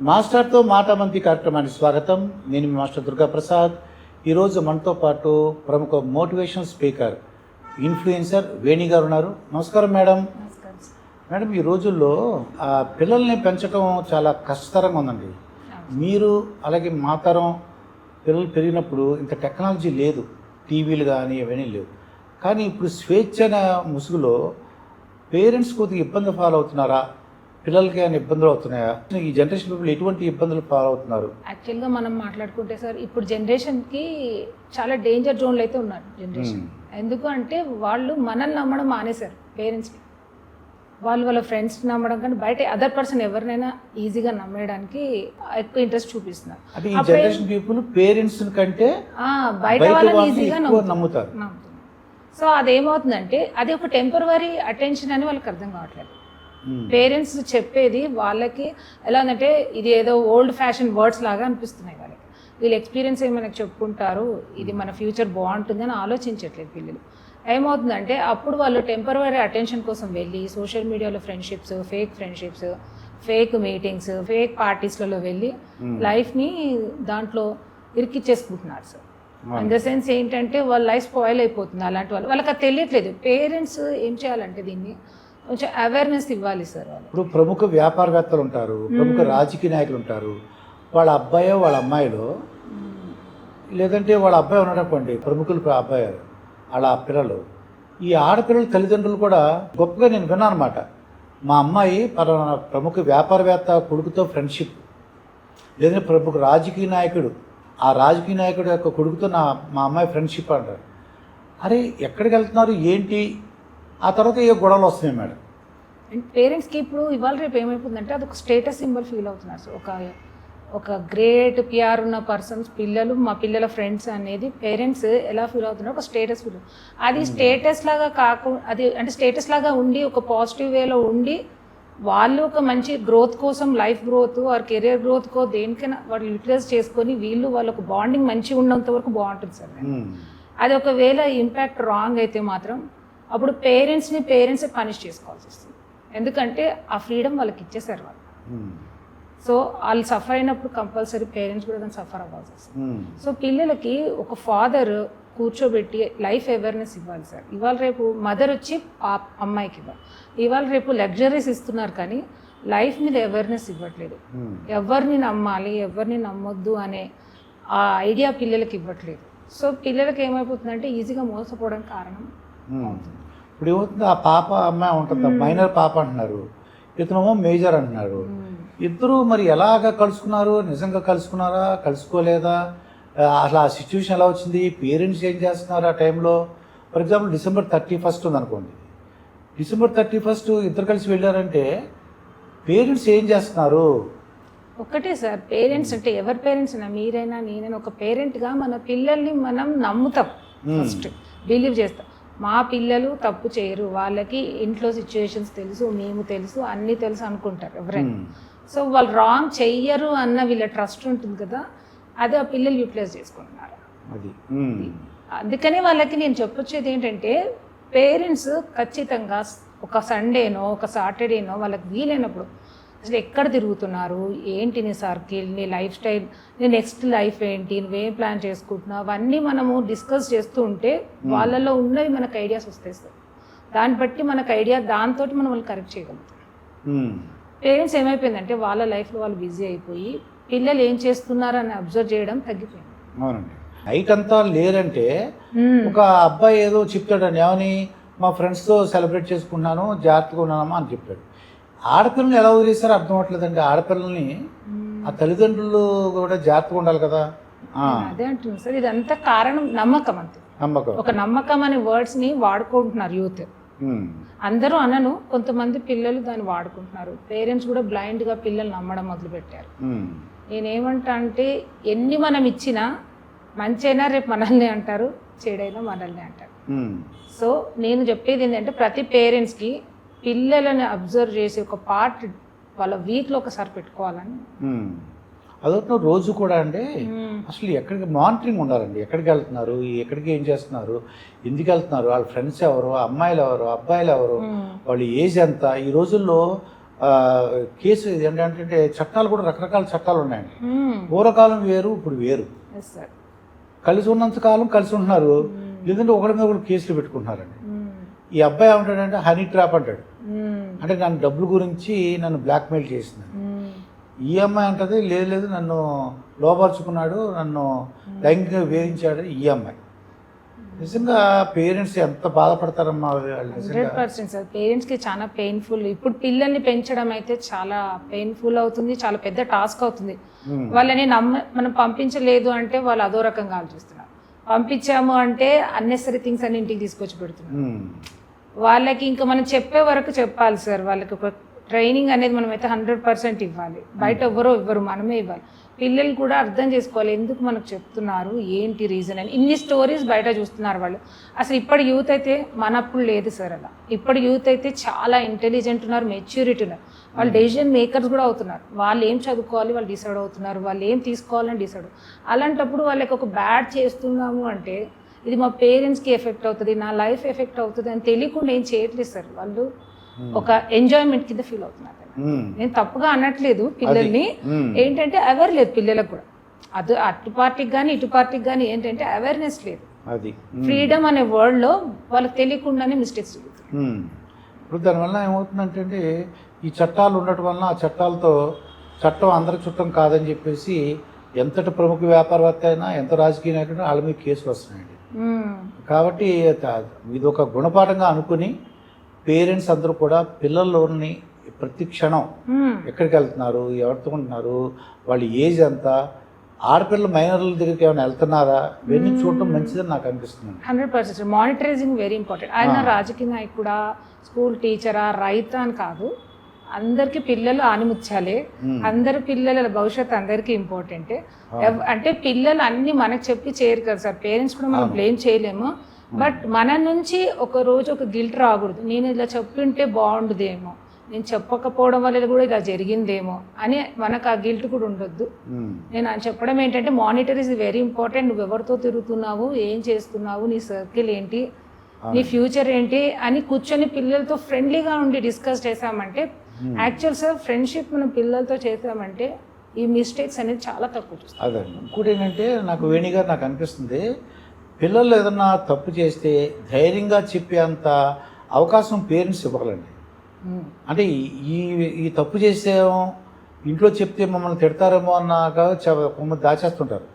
మాస్టర్తో మాట మంతి కార్యక్రమానికి స్వాగతం. నేను మీ మాస్టర్ దుర్గా ప్రసాద్. ఈరోజు మనతో పాటు ప్రముఖ మోటివేషనల్ స్పీకర్, ఇన్ఫ్లుయెన్సర్ వేణి గారు ఉన్నారు. నమస్కారం మేడం. మేడం, ఈ రోజుల్లో పిల్లల్ని పెంచడం చాలా కష్టతరంగా ఉందండి. మీరు అలాగే మా తరం పిల్లలు పెరిగినప్పుడు ఇంత టెక్నాలజీ లేదు, టీవీలు కానీ ఇవన్నీ లేవు. కానీ ఇప్పుడు స్వేచ్ఛ ముసుగులో పేరెంట్స్ కొద్దిగా ఇబ్బంది ఫాలో అవుతున్నారా? పిల్లలకి ఏమైనా ఇబ్బందులు అవుతున్నాయా? ఈ జనరేషన్ పీపుల్ ఎటువంటి ఇబ్బందులు ఫాలో అవుతున్నారు? యాక్చువల్గా మనం మాట్లాడుకుంటే సార్, ఇప్పుడు జనరేషన్కి చాలా డేంజర్ జోన్లు అయితే ఉన్నారు జనరేషన్. ఎందుకు అంటే వాళ్ళు మనల్ని నమ్మడం మానేశారు. పేరెంట్స్ని వాళ్ళ ఫ్రెండ్స్ నమ్మడం కానీ బయట అదర్ పర్సన్ ఎవరినైనా ఈజీగా నమ్మేయడానికి ఎక్కువ ఇంట్రెస్ట్ చూపిస్తున్నారు. అంటే ఈ జనరేషన్ పీపుల్ పేరెంట్స్ కంటే బయట వాళ్ళని ఈజీగా నమ్ముతారు. సో అదేమవుతుందంటే అది ఒక టెంపరరీ అటెన్షన్ అని వాళ్ళకి అర్థం కావట్లేదు. పేరెంట్స్ చెప్పేది వాళ్ళకి ఎలా ఉందంటే ఇది ఏదో ఓల్డ్ ఫ్యాషన్ వర్డ్స్ లాగా అనిపిస్తున్నాయి వాళ్ళకి. వీళ్ళు ఎక్స్పీరియన్స్ ఏమి మనకు చెప్పుకుంటారు, ఇది మన ఫ్యూచర్ బాగుంటుంది అని ఆలోచించట్లేదు పిల్లలు. ఏమవుతుందంటే అప్పుడు వాళ్ళు టెంపరరీ అటెన్షన్ కోసం వెళ్ళి సోషల్ మీడియాలో ఫ్రెండ్షిప్స్, ఫేక్ మీటింగ్స్, ఫేక్ పార్టీస్లలో వెళ్ళి లైఫ్ని దాంట్లో ఇరికిచ్చేసుకుంటున్నారు సార్. ఇన్ ద సెన్స్ ఏంటంటే వాళ్ళ లైఫ్ స్పాయిల్ అయిపోతుంది. అలాంటి వాళ్ళకి అది తెలియట్లేదు. పేరెంట్స్ ఏం చేయాలంటే దీన్ని కొంచెం అవేర్నెస్ ఇవ్వాలి సార్. వాళ్ళు ఇప్పుడు ప్రముఖ వ్యాపారవేత్తలు ఉంటారు, ప్రముఖ రాజకీయ నాయకులు ఉంటారు. వాళ్ళ అబ్బాయో వాళ్ళ అమ్మాయిలో, లేదంటే వాళ్ళ అబ్బాయి ఉన్నాడనుకోండి, ప్రముఖులు అబ్బాయి వాళ్ళ పిల్లలు, ఈ ఆడపిల్లల తల్లిదండ్రులు కూడా గొప్పగా నేను విన్నాను అనమాట. మా అమ్మాయి పలానా ప్రముఖ వ్యాపారవేత్త కొడుకుతో ఫ్రెండ్షిప్, లేదంటే ప్రముఖ రాజకీయ నాయకుడు, ఆ రాజకీయ నాయకుడు యొక్క కొడుకుతో మా అమ్మాయి ఫ్రెండ్షిప్ అంటారు. అరే ఎక్కడికి వెళ్తున్నారు ఏంటి? ఆ తర్వాత ఏ గొడవలు వస్తున్నాయి మేడం. పేరెంట్స్కి ఇప్పుడు ఇవాళ రేపు ఏమైపోతుందంటే అది ఒక స్టేటస్ సింబల్ ఫీల్ అవుతున్నారు సార్. ఒక గ్రేట్ పిఆర్ ఉన్న పర్సన్స్ పిల్లలు, మా పిల్లల ఫ్రెండ్స్ అనేది పేరెంట్స్ ఎలా ఫీల్ అవుతున్నారు, ఒక స్టేటస్ ఫీల్. అది స్టేటస్ లాగా కాకుండా, అది అంటే స్టేటస్ లాగా ఉండి ఒక పాజిటివ్ వేలో ఉండి వాళ్ళు ఒక మంచి గ్రోత్ కోసం, లైఫ్ గ్రోత్ ఆర్ కెరియర్ గ్రోత్కో దేనికైనా వాళ్ళు యూటిలైజ్ చేసుకొని వాళ్ళకు బాండింగ్ మంచిగా ఉన్నంత వరకు బాగుంటుంది సార్. అది ఒకవేళ ఇంపాక్ట్ రాంగ్ అయితే మాత్రం అప్పుడు పేరెంట్సే పనిష్ చేసుకోవాల్సి వస్తుంది. ఎందుకంటే ఆ ఫ్రీడమ్ వాళ్ళకి ఇచ్చేసారు వాళ్ళు. సో వాళ్ళు సఫర్ అయినప్పుడు కంపల్సరీ పేరెంట్స్ కూడా దాన్ని సఫర్ అవ్వాల్సి వస్తుంది. సో పిల్లలకి ఒక ఫాదర్ కూర్చోబెట్టి లైఫ్ అవేర్నెస్ ఇవ్వాలి సార్. ఇవాళ రేపు మదర్ వచ్చి అమ్మాయికి ఇవ్వాలి. ఇవాళ రేపు లగ్జరీస్ ఇస్తున్నారు కానీ లైఫ్ మీద అవేర్నెస్ ఇవ్వట్లేదు. ఎవరిని నమ్మాలి, ఎవరిని నమ్మొద్దు అనే ఆ ఐడియా పిల్లలకి ఇవ్వట్లేదు. సో పిల్లలకి ఏమైపోతుందంటే ఈజీగా మోసపోవడానికి కారణం ఇప్పుడు ఏమవుతుంది, ఆ పాప అమ్మాయి ఉంటుంది, మైనర్ పాప అంటున్నారు, ఇతనేమో మేజర్ అంటున్నారు. ఇద్దరు మరి ఎలాగ కలుసుకున్నారు? నిజంగా కలుసుకున్నారా, కలుసుకోలేదా? అసలు ఆ సిచ్యువేషన్ ఎలా వచ్చింది? పేరెంట్స్ ఏం చేస్తున్నారు ఆ టైంలో? ఫర్ ఎగ్జాంపుల్ December 31 ఉందనుకోండి. December 31 ఇద్దరు కలిసి వెళ్ళారంటే పేరెంట్స్ ఏం చేస్తున్నారు? ఒకటే సార్, పేరెంట్స్ అంటే ఎవరి పేరెంట్స్ అయినా, మీరైనా నేనైనా ఒక పేరెంట్గా మన పిల్లల్ని మనం నమ్ముతాం, ఫస్ట్ బిలీవ్ చేస్తాం. మా పిల్లలు తప్పు చేయరు, వాళ్ళకి ఇంట్లో సిచ్యువేషన్స్ తెలుసు, మేము తెలుసు, అన్నీ తెలుసు అనుకుంటారు ఎవరైనా. సో వాళ్ళు రాంగ్ చెయ్యరు అన్న వీళ్ళ ట్రస్ట్ ఉంటుంది కదా, అది ఆ పిల్లలు యూటిలైజ్ చేసుకుంటున్నారు. అందుకని వాళ్ళకి నేను చెప్పొచ్చేది ఏంటంటే పేరెంట్స్ ఖచ్చితంగా ఒక సండేనో ఒక సాటర్డేనో వాళ్ళకి వీలైనప్పుడు అసలు ఎక్కడ తిరుగుతున్నారు, ఏంటి నీ సర్కిల్, నీ లైఫ్ స్టైల్, నీ నెక్స్ట్ లైఫ్ ఏంటి, నువ్వేం ప్లాన్ చేసుకుంటున్నావు, అవన్నీ మనము డిస్కస్ చేస్తూ ఉంటే వాళ్ళలో ఉన్నవి మనకు ఐడియాస్ వస్తాయి సార్. దాన్ని బట్టి మనకు ఐడియా, దాంతో మనం వాళ్ళు కరెక్ట్ చేయగలుగుతాం. పేరెంట్స్ ఏమైపోయిందంటే వాళ్ళ లైఫ్లో వాళ్ళు బిజీ అయిపోయి పిల్లలు ఏం చేస్తున్నారు అని అబ్జర్వ్ చేయడం తగ్గిపోయింది. అవునండి. నైట్ అంతా లేరంటే ఒక అబ్బాయి ఏదో చెప్తాడని, ఏమని మా ఫ్రెండ్స్తో సెలబ్రేట్ చేసుకున్నాను, జాగ్రత్తగా ఉన్నానమ్మా అని చెప్పాడు. ఆడపిల్లల్ని ఎలా వదిలేస్తారో అర్థం అవ్వట్లేదండి. ఆడపిల్లల్ని ఆ తల్లిదండ్రులు కూడా జాగ్రత్తగా ఉండాలి కదా. అదే అంటున్నాను సార్, ఇదంతా కారణం నమ్మకం. అంతే, ఒక నమ్మకం అనే వర్డ్స్ని వాడుకుంటున్నారు యూత్. అందరూ అనను, కొంతమంది పిల్లలు దాన్ని వాడుకుంటున్నారు. పేరెంట్స్ కూడా బ్లైండ్గా పిల్లలు నమ్మడం మొదలుపెట్టారు. నేనేమంటా అంటే ఎన్ని మనం ఇచ్చినా మంచైనా రేపు మనల్ని అంటారు, చెడైనా మనల్ని అంటారు. సో నేను చెప్పేది ఏంటంటే ప్రతి పేరెంట్స్కి పిల్లలని అబ్జర్వ్ చేసి ఒక పార్ట్ వాళ్ళ వీక్లో ఒకసారి పెట్టుకోవాలని. అదొక రోజు కూడా అండి అసలు ఎక్కడికి మానిటరింగ్ ఉండాలండి. ఎక్కడికి వెళ్తున్నారు, ఎక్కడికి ఏం చేస్తున్నారు, ఎందుకు వెళ్తున్నారు, వాళ్ళ ఫ్రెండ్స్ ఎవరు, అమ్మాయిలు ఎవరు, అబ్బాయిలు ఎవరు, వాళ్ళ ఏజ్ ఎంత. ఈ రోజుల్లో కేసు ఏంటంటే చట్టాలు కూడా రకరకాల చట్టాలు ఉన్నాయండి. మ్మ్. పూర్వకాలం వేరు, ఇప్పుడు వేరు. Yes sir. కలిసి ఉన్నంత కాలం కలిసి ఉంటున్నారు, లేదంటే ఒకరి మీద ఒకరు కేసులు పెట్టుకుంటున్నారండి. ఈ అబ్బాయి ఏమంటాడంటే హనీ ట్రాప్ అంటాడు, అంటే నన్ను డబ్బుల గురించి నన్ను బ్లాక్మెయిల్ చేసింది. ఈ అమ్మాయి అంటది లేదు లేదు నన్ను లోపరుచుకున్నాడు, నన్ను లైంగికంగా వేధించాడు ఈ అమ్మాయి. నిజంగా పేరెంట్స్ ఎంత బాధపడతారమ్మా వాళ్ళు నిజంగా. 100% సార్. పేరెంట్స్కి చాలా పెయిన్ఫుల్. ఇప్పుడు పిల్లల్ని పెంచడం అయితే చాలా పెయిన్ఫుల్ అవుతుంది, చాలా పెద్ద టాస్క్ అవుతుంది. వాళ్ళని మనం పంపించలేదు అంటే వాళ్ళు అదో రకంగా ఆలోచిస్తున్నారు. పంపించాము అంటే అన్నెసరీ థింగ్స్ అన్ని ఇంటికి తీసుకొచ్చి పెడుతున్నారు. వాళ్ళకి ఇంకా మనం చెప్పే వరకు చెప్పాలి సార్. వాళ్ళకి ఒక ట్రైనింగ్ అనేది మనమైతే 100% ఇవ్వాలి. బయట ఎవ్వరో ఇవ్వరు, మనమే ఇవ్వాలి. పిల్లలు కూడా అర్థం చేసుకోవాలి ఎందుకు మనకు చెప్తున్నారు, ఏంటి రీజన్ అని. ఇన్ని స్టోరీస్ బయట చూస్తున్నారు వాళ్ళు. అసలు ఇప్పటి యూత్ అయితే మనప్పుడు లేదు సార్ అలా. ఇప్పటి యూత్ అయితే చాలా ఇంటెలిజెంట్ ఉన్నారు, మెచ్యూరిటీ ఉన్నారు. వాళ్ళు డెసిజన్ మేకర్స్ కూడా అవుతున్నారు. వాళ్ళు ఏం చదువుకోవాలి వాళ్ళు డిసైడ్ అవుతున్నారు, వాళ్ళు ఏం తీసుకోవాలని డిసైడ్. అలాంటప్పుడు వాళ్ళకి ఒక బ్యాడ్ చేస్తున్నాము అంటే ఇది మా పేరెంట్స్కి ఎఫెక్ట్ అవుతుంది, నా లైఫ్ ఎఫెక్ట్ అవుతుంది అని తెలియకుండా ఏం చేయట్లేదు సార్. వాళ్ళు ఒక ఎంజాయ్మెంట్ కింద ఫీల్ అవుతున్నారు. నేను తప్పుగా అనట్లేదు పిల్లల్ని, ఏంటంటే అవేర్ లేదు పిల్లలకు కూడా. అది అటు పార్టీకి కానీ ఇటు పార్టీకి కానీ ఏంటంటే అవేర్నెస్ లేదు. అది ఫ్రీడమ్ అనే వర్డ్లో వాళ్ళకి తెలియకుండానే మిస్టేక్స్ జరుగుతాయి. ఇప్పుడు దానివల్ల ఏమవుతుందంటే ఈ చట్టాలు ఉండటం వలన ఆ చట్టాలతో చట్టం అందరికి చుట్టం కాదని చెప్పేసి ఎంతటి ప్రముఖ వ్యాపారవేత్త అయినా ఎంత రాజకీయ నాయకుడు వాళ్ళ మీద కేసులు వస్తున్నాయండి. కాబట్టి ఇది ఒక గుణపాఠంగా అనుకుని పేరెంట్స్ అందరూ కూడా పిల్లల్లోని ప్రతి క్షణం ఎక్కడికి వెళ్తున్నారు, ఎవరితో ఉంటున్నారు, వాళ్ళ ఏజ్ ఎంత, ఆడపిల్లల మైనర్ల దగ్గరికి ఏమైనా వెళ్తున్నారా, ఇవన్నీ చూడటం మంచిదని నాకు అనిపిస్తుంది. 100% మానిటరైజింగ్ వెరీ ఇంపార్టెంట్. ఆయన రాజకీయ నాయకుడా, స్కూల్ టీచరా, రైతా అని కాదు, అందరికి పిల్లలు ఆనిముత్యాలే. అందరి పిల్లల భవిష్యత్తు అందరికీ ఇంపార్టెంటే. అంటే పిల్లలు అన్ని మనకు చెప్పి చేయరు కదా సార్. పేరెంట్స్ కూడా మనం బ్లేమ్ చేయలేము. బట్ మన నుంచి ఒక రోజు ఒక గిల్ట్ రాకూడదు. నేను ఇలా చెప్పింటే బాగుండదేమో, నేను చెప్పకపోవడం వల్ల కూడా ఇలా జరిగిందేమో అని మనకు ఆ గిల్ట్ కూడా ఉండొద్దు. నేను చెప్పడం ఏంటంటే మానిటర్ ఇస్ వెరీ ఇంపార్టెంట్. నువ్వు ఎవరితో తిరుగుతున్నావు, ఏం చేస్తున్నావు, నీ సర్కిల్ ఏంటి, నీ ఫ్యూచర్ ఏంటి అని కూర్చొని పిల్లలతో ఫ్రెండ్లీగా ఉండి డిస్కస్ చేసామంటే, యాక్చువల్ సార్ ఫ్రెండ్షిప్ మనం పిల్లలతో చేసామంటే ఈ మిస్టేక్స్ అనేది చాలా తక్కువ చూస్తాం. అదే ఇంకోటి ఏంటంటే నాకు వేణిగా నాకు అనిపిస్తుంది, పిల్లలు ఏదన్నా తప్పు చేస్తే ధైర్యంగా చెప్పేంత అవకాశం పేరెంట్స్ ఇవ్వాలండి. అంటే ఈ తప్పు చేసేమో ఇంట్లో చెప్తే మమ్మల్ని తిడతారేమో అన్నాక మమ్మల్ని దాచేస్తుంటారు.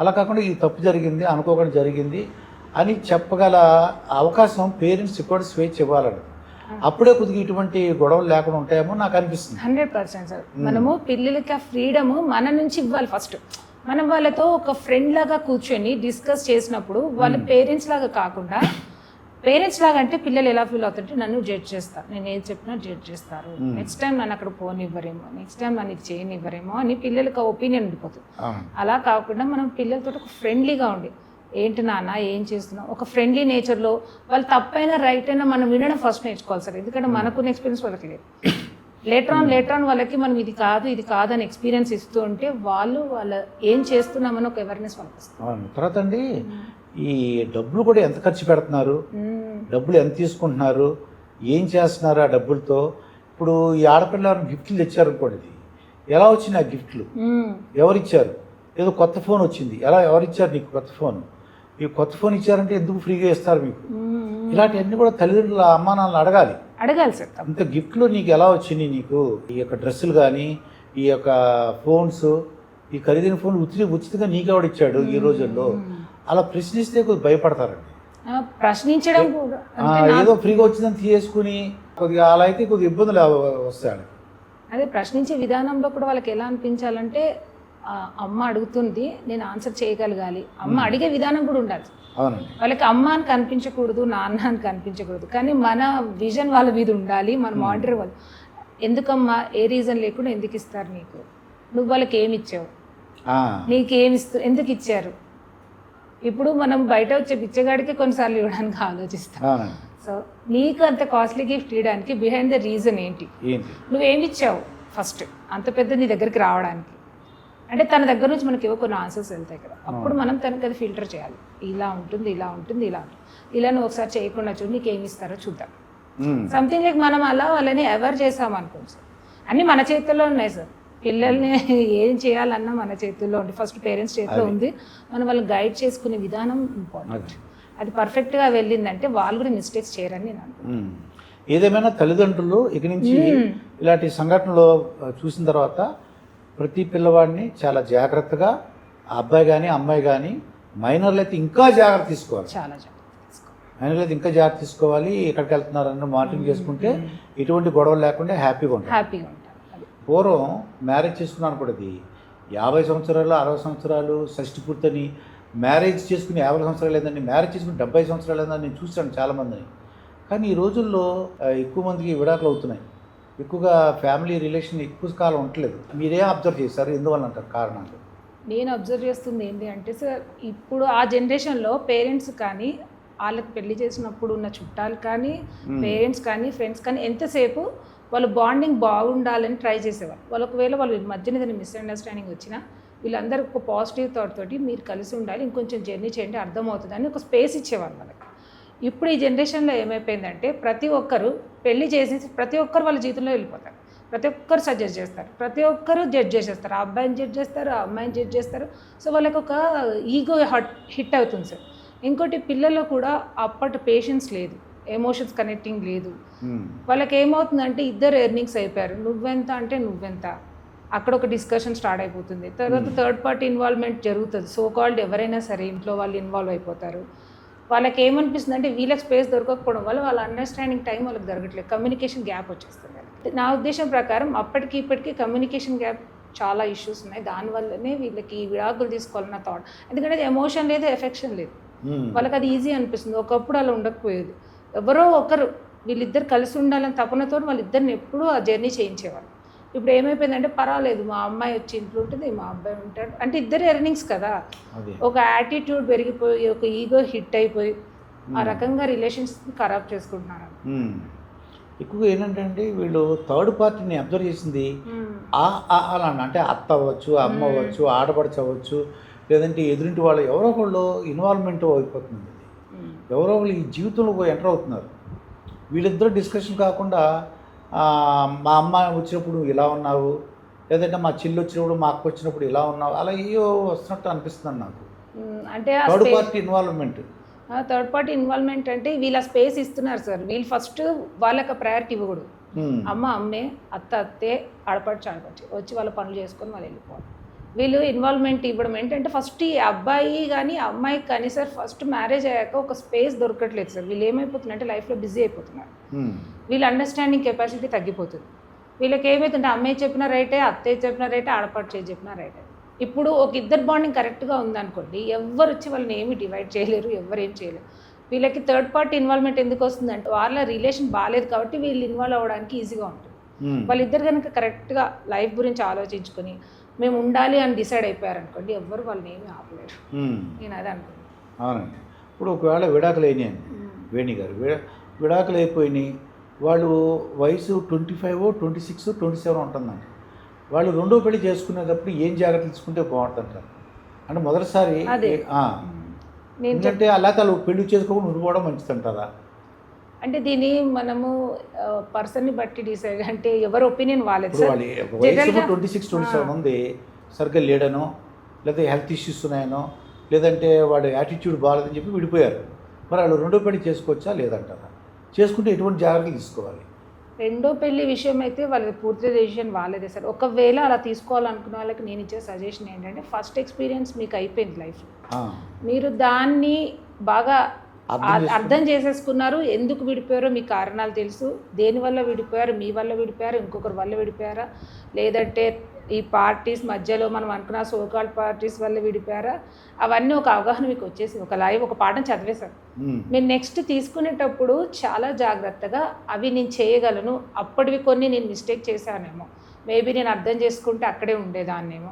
అలా కాకుండా ఈ తప్పు జరిగింది, అనుకోకుండా జరిగింది అని చెప్పగల అవకాశం పేరెంట్స్ కూడా స్వేచ్ఛ ఇవ్వాలండి. అప్పుడే కొద్దిగా ఇటువంటి గొడవలు లేకుండా ఉంటాయేమో నాకు అనిపిస్తుంది. 100% సార్. మనము పిల్లలకి ఆ ఫ్రీడమ్ మన నుంచి ఇవ్వాలి. ఫస్ట్ మనం వాళ్ళతో ఒక ఫ్రెండ్ లాగా కూర్చొని డిస్కస్ చేసినప్పుడు వాళ్ళ పేరెంట్స్ లాగా కాకుండా, పేరెంట్స్ లాగా అంటే పిల్లలు ఎలా ఫీల్ అవుతుంటే నన్ను జడ్జ్ చేస్తారు, నేను ఏం చెప్పినా జడ్జ్ చేస్తారు, నెక్స్ట్ టైం నన్ను అక్కడ పోనివ్వరేమో, నెక్స్ట్ టైం నన్ను ఇది చేయనివ్వరేమో అని పిల్లలకి ఒపీనియన్ ఉండిపోతుంది. అలా కాకుండా మనం పిల్లలతో ఒక ఫ్రెండ్లీగా ఉండి, ఏంటి నాన్న ఏం చేస్తున్నావు, ఒక ఫ్రెండ్లీ నేచర్లో వాళ్ళు తప్పైనా రైట్ అయినా మనం వినడం ఫస్ట్ నేర్చుకోవాలి సార్. ఎందుకంటే మనకున్న ఎక్స్పీరియన్స్ వాళ్ళకి లేదు. లేటర్ ఆన్ వాళ్ళకి మనం ఇది కాదు అని ఎక్స్పీరియన్స్ ఇస్తూ ఉంటే వాళ్ళు ఏం చేస్తున్నామని ఒక అవేర్నెస్ వాళ్ళకి వస్తుంది. తర్వాత అండి ఈ డబ్బులు కూడా ఎంత ఖర్చు పెడుతున్నారు, డబ్బులు ఎంత తీసుకుంటున్నారు, ఏం చేస్తున్నారు ఆ డబ్బులతో. ఇప్పుడు ఈ ఆడపిల్ల గిఫ్ట్లు తెచ్చారు అనుకోండి, ఎలా వచ్చినాయి ఆ గిఫ్ట్లు, ఎవరిచ్చారు, ఏదో కొత్త ఫోన్ వచ్చింది, ఎవరిచ్చారు నీకు కొత్త ఫోన్, ఈ కొత్త ఫోన్ ఇచ్చారంటే ఎందుకు ఫ్రీగా ఇస్తారు మీకు, ఇలాంటివన్నీ కూడా తల్లిదండ్రుల అమ్మా నాన్నలు అడగాలి సార్. అంత గిఫ్ట్లు నీకు ఎలా వచ్చినాయి, నీకు ఈ యొక్క డ్రెస్సులు కానీ ఈ యొక్క ఫోన్స్, ఈ ఖరీదైన ఫోన్ ఉచితంగా నీకెవడిచ్చాడు ఈ రోజుల్లో, అలా ప్రశ్నిస్తే కొద్దిగా భయపడతారండి. ప్రశ్నించడం ఏదో ఫ్రీగా వచ్చిందని తీసుకుని కొద్దిగా అలా అయితే కొద్దిగా ఇబ్బందులు వస్తాయి. అదే ప్రశ్నించే విధానంలో కూడా వాళ్ళకి ఎలా అనిపించాలంటే, అమ్మ అడుగుతుంది నేను ఆన్సర్ చేయగలగాలి, అమ్మ అడిగే విధానం కూడా ఉండాలి. వాళ్ళకి అమ్మ అని కనిపించకూడదు, నాన్న అని కనిపించకూడదు, కానీ మన విజన్ వాళ్ళ మీద ఉండాలి. మన మానిటర్ వాళ్ళు ఎందుకమ్మా, ఏ రీజన్ లేకుండా ఎందుకు ఇస్తారు నీకు, నువ్వు వాళ్ళకి ఏమి ఇచ్చావు, నీకేమి ఎందుకు ఇచ్చారు. ఇప్పుడు మనం బయట వచ్చే బిచ్చగాడికి కొన్నిసార్లు ఇవ్వడానికి ఆలోచిస్తాం. సో నీకు అంత కాస్ట్లీ గిఫ్ట్ ఇవ్వడానికి బిహైండ్ ద రీజన్ ఏంటి, నువ్వేమి ఇచ్చావు ఫస్ట్ అంత పెద్ద నీ దగ్గరికి రావడానికి. అంటే తన దగ్గర నుంచి మనకి కొన్ని ఆన్సర్స్ వెళ్తాయి కదా, అప్పుడు మనం తనకి అది ఫిల్టర్ చేయాలి. ఇలా ఉంటుంది, ఇలా ఉంటుంది, ఇలా ఉంటుంది, ఇలా నువ్వు ఒకసారి చేయకుండా చూడు, నీకు ఏమి ఇస్తారో చూద్దాం. సంథింగ్ లైక్ మనం అలా వాళ్ళని అవేర్ చేసామనుకోండి సార్, అన్నీ మన చేతుల్లో ఉన్నాయి సార్. పిల్లల్ని ఏం చేయాలన్నా మన చేతుల్లో ఉంది. ఫస్ట్ పేరెంట్స్ చేతిలో ఉంది. మనం వాళ్ళని గైడ్ చేసుకునే విధానం ఇంపార్టెంట్. అది పర్ఫెక్ట్గా వెళ్ళిందంటే వాళ్ళు కూడా మిస్టేక్స్ చేయరని నేను అనుకుంటున్నాను. ఏదేమైనా తల్లిదండ్రులు ఇక నుంచి ఇలాంటి సంఘటనలు చూసిన తర్వాత ప్రతి పిల్లవాడిని చాలా జాగ్రత్తగా, ఆ అబ్బాయి కానీ అమ్మాయి కానీ, మైనర్లు అయితే ఇంకా జాగ్రత్త తీసుకోవాలి. చాలా జాగ్రత్త తీసుకోవాలి. మైనర్లు అయితే ఇంకా జాగ్రత్త తీసుకోవాలి. ఎక్కడికి వెళ్తున్నారని మానిటరింగ్ చేసుకుంటే ఎటువంటి గొడవలు లేకుండా హ్యాపీగా ఉంటారు. పూర్వం మ్యారేజ్ చేసుకున్నాను కూడా 50 సంవత్సరాలు 60 సంవత్సరాలు షష్టి పూర్తని మ్యారేజ్ చేసుకుని 50 సంవత్సరాలు లేదండి, మ్యారేజ్ చేసుకుని 70 సంవత్సరాలు లేదని నేను చూశాను చాలామందిని. కానీ ఈ రోజుల్లో ఎక్కువ మందికి విడాకులు అవుతున్నాయి. ఎక్కువగా ఫ్యామిలీ రిలేషన్ ఎక్కువ కాలం ఉండట్లేదు. మీరేం అబ్జర్వ్ చేశారు? ఎందువల్ల అంటారు కారణాలు? నేను అబ్జర్వ్ చేస్తుంది ఏంటి అంటే సార్, ఇప్పుడు ఆ జనరేషన్లో పేరెంట్స్ కానీ, వాళ్ళకి పెళ్లి చేసినప్పుడు ఉన్న చుట్టాలు కానీ, పేరెంట్స్ కానీ, ఫ్రెండ్స్ కానీ ఎంతసేపు వాళ్ళు బాండింగ్ బాగుండాలని ట్రై చేసేవారు. వాళ్ళు ఒకవేళ వాళ్ళ మధ్యన ఏదైనా మిస్అండర్స్టాండింగ్ వచ్చినా వీళ్ళందరూ ఒక పాజిటివ్ థాట్ తోటి మీరు కలిసి ఉండాలి, ఇంకొంచెం జర్నీ చేయండి, అర్థమవుతుంది అని ఒక స్పేస్ ఇచ్చేవాళ్ళు వాళ్ళకి. ఇప్పుడు ఈ జనరేషన్లో ఏమైపోయిందంటే ప్రతి ఒక్కరు పెళ్లి చేసేసి ప్రతి ఒక్కరు వాళ్ళ జీవితంలో వెళ్ళిపోతారు. ప్రతి ఒక్కరు సజెస్ట్ చేస్తారు, ప్రతి ఒక్కరు జడ్జ్ చేసేస్తారు. ఆ అబ్బాయిని జడ్జ్ చేస్తారు, ఆ అమ్మాయిని జడ్జ్ చేస్తారు. సో వాళ్ళకి ఒక ఈగో హిట్ అవుతుంది సార్. ఇంకోటి పిల్లల్లో కూడా అప్పటి పేషెన్స్ లేదు, ఎమోషన్స్ కనెక్టింగ్ లేదు. వాళ్ళకి ఏమవుతుందంటే ఇద్దరు ఎర్నింగ్స్ అయిపోయారు, నువ్వెంత అంటే నువ్వెంత, అక్కడ ఒక డిస్కషన్ స్టార్ట్ అయిపోతుంది. తర్వాత థర్డ్ పార్టీ ఇన్వాల్వ్మెంట్ జరుగుతుంది. సో కాల్డ్ ఎవరైనా సరే ఇంట్లో వాళ్ళు ఇన్వాల్వ్ అయిపోతారు. వాళ్ళకి ఏమనిపిస్తుంది అంటే వీళ్ళకి స్పేస్ దొరకకపోవడం వల్ల వాళ్ళ అండర్స్టాండింగ్ టైం వాళ్ళకి దొరకట్లేదు, కమ్యూనికేషన్ గ్యాప్ వచ్చేస్తుంది. నా ఉద్దేశం ప్రకారం అప్పటికి ఇప్పటికీ కమ్యూనికేషన్ గ్యాప్ చాలా ఇష్యూస్ ఉన్నాయి. దానివల్లనే వీళ్ళకి విడాకులు తీసుకోవాలన్న థాట్. ఎందుకంటే అది ఎమోషన్ లేదు, ఎఫెక్షన్ లేదు, వాళ్ళకి అది ఈజీ అనిపిస్తుంది. ఒకప్పుడు అలా ఉండకపోయేది. ఎవరో ఒకరు వీళ్ళిద్దరు కలిసి ఉండాలని తపనతో వాళ్ళిద్దరిని ఎప్పుడూ ఆ జర్నీ చేయించేవాళ్ళు. ఇప్పుడు ఏమైపోయిందంటే పర్వాలేదు, మా అమ్మాయి వచ్చి ఇంట్లో ఉంటుంది, మా అబ్బాయి ఉంటాడు అంటే ఇద్దరు ఎర్నింగ్స్ కదా, ఒక యాటిట్యూడ్ పెరిగిపోయి ఒక ఈగో హిట్ అయిపోయి ఆ రకంగా రిలేషన్స్ ఖరాబ్ చేసుకుంటున్నారు. ఎక్కువగా ఏంటంటే వీళ్ళు థర్డ్ పార్టీని అబ్జర్వ్ చేసింది అలా అంటే అత్త అవ్వచ్చు, అమ్మ అవ్వచ్చు, ఆడపడచ్చు అవ్వచ్చు, లేదంటే ఎదురింటి వాళ్ళు ఎవరో ఒకళ్ళు ఇన్వాల్వ్మెంట్ అయిపోతుంది. ఎవరో వాళ్ళు ఈ జీవితంలో ఎంటర్ అవుతున్నారు. వీళ్ళిద్దరూ డిస్కషన్ కాకుండా మా అమ్మ వచ్చినప్పుడు ఇలా ఉన్నావు, లేదంటే మా చెల్లి వచ్చినప్పుడు మా అక్క వచ్చినప్పుడు ఇలా ఉన్నావు, అలా ఏయో వస్తున్నట్టు అనిపిస్తుంది నాకు. అంటే third party involvement. Third party involvement అంటే వీళ్ళ స్పేస్ ఇస్తున్నారు సార్. వీళ్ళు ఫస్ట్ వాళ్ళకి ప్రయారిటీ ఇవ్వకూడదు. అమ్మ అమ్మే, అత్త అత్తే, ఆడపడిచి వచ్చి వాళ్ళ పనులు చేసుకొని వాళ్ళు వెళ్ళిపోవాలి. వీళ్ళు ఇన్వాల్వ్మెంట్ ఇవ్వడం ఏంటంటే ఫస్ట్ ఈ అబ్బాయి కానీ అమ్మాయి కానీ సార్ ఫస్ట్ మ్యారేజ్ అయ్యాక ఒక స్పేస్ దొరకట్లేదు సార్. వీళ్ళు ఏమైపోతుందంటే లైఫ్లో బిజీ అయిపోతున్నారు. వీళ్ళ అండర్స్టాండింగ్ కెపాసిటీ తగ్గిపోతుంది. వీళ్ళకి ఏమైతుంటే అమ్మాయి చెప్పిన రైటే, అత్తయ్య చెప్పిన రైటే, ఆడపడిచే చెప్పిన రైటే. ఇప్పుడు ఒక ఇద్దరు బాండింగ్ కరెక్ట్గా ఉందనుకోండి, ఎవరు వచ్చి వాళ్ళని ఏమి డివైడ్ చేయలేరు, ఎవరు ఏం చేయలేరు. వీళ్ళకి థర్డ్ పార్టీ ఇన్వాల్వ్మెంట్ ఎందుకు వస్తుందంటే వాళ్ళ రిలేషన్ బాగాలేదు కాబట్టి వీళ్ళు ఇన్వాల్వ్ అవ్వడానికి ఈజీగా ఉంటుంది. వాళ్ళిద్దరు కనుక కరెక్ట్గా లైఫ్ గురించి ఆలోచించుకొని మేము ఉండాలి అని డిసైడ్ అయిపోయారనుకోండి, ఎవ్వరు వాళ్ళని ఏమీ ఆపలేరు. నేను అదే అనుకున్నాను. అవునండి. ఇప్పుడు ఒకవేళ విడాకులు అయినాయండి, వేణి గారు విడాకులు అయిపోయినాయి, వాళ్ళు వయసు 25, 26, 27 ఉంటుందండి. వాళ్ళు రెండో పెళ్లి చేసుకునేటప్పుడు ఏం జాగ్రత్తలు తీసుకుంటే బాగుంటుంటారు అంటే మొదటిసారి ఎందుకంటే అలా వాళ్ళు పెళ్లి చేసుకోకుండా ఉండిపోవడం మంచిదంటారా? అంటే దీన్ని మనము పర్సన్ని బట్టి డిసైడ్, అంటే ఎవరి ఒపీనియన్ వాళ్ళది. వయసు 26, 27 ఉంది, సరిగ్గా లేడనో, లేదా హెల్త్ ఇష్యూస్ ఉన్నాయనో, లేదంటే వాడు యాటిట్యూడ్ బాగాలేదని చెప్పి విడిపోయారు. మరి వాళ్ళు రెండో పెళ్లి చేసుకోవచ్చా లేదంటారా? చేసుకుంటే ఎటువంటి జాగ్రత్తలు తీసుకోవాలి? రెండో పెళ్లి విషయం అయితే వాళ్ళది పూర్తి డెసిషన్ వాళ్ళదే సార్. ఒకవేళ అలా తీసుకోవాలనుకున్న వాళ్ళకి నేను ఇచ్చే సజెషన్ ఏంటంటే ఫస్ట్ ఎక్స్పీరియన్స్ మీకు అయిపోయింది లైఫ్లో, మీరు దాన్ని బాగా అర్థం చేసేసుకున్నారు. ఎందుకు విడిపోయారో మీ కారణాలు తెలుసు, దేనివల్ల విడిపోయారు, మీ వల్ల విడిపోయారు, ఇంకొకరి వల్ల విడిపోయారా, లేదంటే ఈ పార్టీస్ మధ్యలో మనం అనుకున్న సోకాల్డ్ పార్టీస్ వల్ల విడిపోయారా, అవన్నీ ఒక అవగాహన మీకు వచ్చేసి ఒక పాఠం చదివేశారు. మీరు నెక్స్ట్ తీసుకునేటప్పుడు చాలా జాగ్రత్తగా అవి నేను చేయగలను, అప్పటివి కొన్ని నేను మిస్టేక్ చేశానేమో, మేబీ నేను అర్థం చేసుకుంటే అక్కడే ఉండేదాన్నేమో,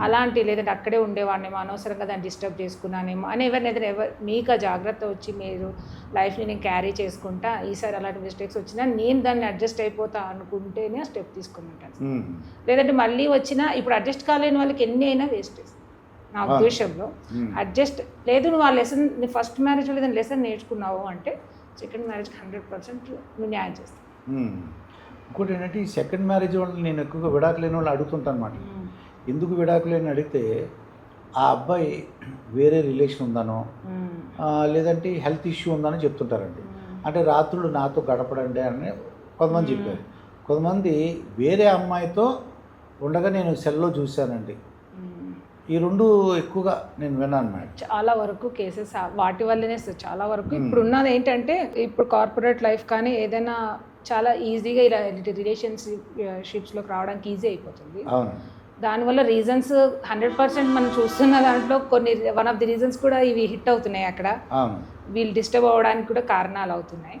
అలాంటి లేదంటే అక్కడే ఉండేవాడినేమో, అనవసరంగా దాన్ని డిస్టర్బ్ చేసుకున్నానేమో అని ఏదైనా మీకు జాగ్రత్త వచ్చి మీరు లైఫ్ని నేను క్యారీ చేసుకుంటా, ఈసారి అలాంటి మిస్టేక్స్ వచ్చినా నేను దాన్ని అడ్జస్ట్ అయిపోతా అనుకుంటేనే ఆ స్టెప్ తీసుకుంటాను. లేదంటే మళ్ళీ వచ్చినా ఇప్పుడు అడ్జస్ట్ కాలేని వాళ్ళకి ఎన్ని అయినా వేస్టేజ్ నా ఉద్దేశంలో. అడ్జస్ట్ లేదు, నువ్వు ఆ లెసన్ నీ ఫస్ట్ మ్యారేజ్లో ఏదైనా లెసన్ నేర్చుకున్నావు అంటే సెకండ్ మ్యారేజ్కి 100% నువ్వు న్యాయం చేస్తావు. ఇంకోటి ఏంటంటే ఈ సెకండ్ మ్యారేజ్ వాళ్ళని నేను ఎక్కువగా విడాకులేని వాళ్ళు అడుగుతుంటాను అనమాట. ఎందుకు విడాకులేని అడిగితే ఆ అబ్బాయి వేరే రిలేషన్ ఉందనో లేదంటే హెల్త్ ఇష్యూ ఉందని చెప్తుంటారండి. అంటే రాత్రులు నాతో గడపడండి అని కొంతమంది చెప్పారు. కొంతమంది వేరే అమ్మాయితో ఉండగా నేను సెల్లో చూశానండి. ఈ రెండు ఎక్కువగా నేను విన్నాను మేడం. చాలా వరకు కేసెస్ వాటి వల్లనే సార్. చాలా వరకు ఇప్పుడు ఉన్నది ఏంటంటే ఇప్పుడు కార్పొరేట్ లైఫ్ కానీ ఏదైనా చాలా ఈజీగా ఇలా రిలేషన్షిప్స్లోకి రావడానికి ఈజీ అయిపోతుంది. అవును. దానివల్ల రీజన్స్ 100% మనం చూస్తున్న దాంట్లో కొన్ని వన్ ఆఫ్ ది రీజన్స్ కూడా ఇవి హిట్ అవుతున్నాయి అక్కడ. అవును. వీళ్ళు డిస్టర్బ్ అవ్వడానికి కూడా కారణాలు అవుతున్నాయి.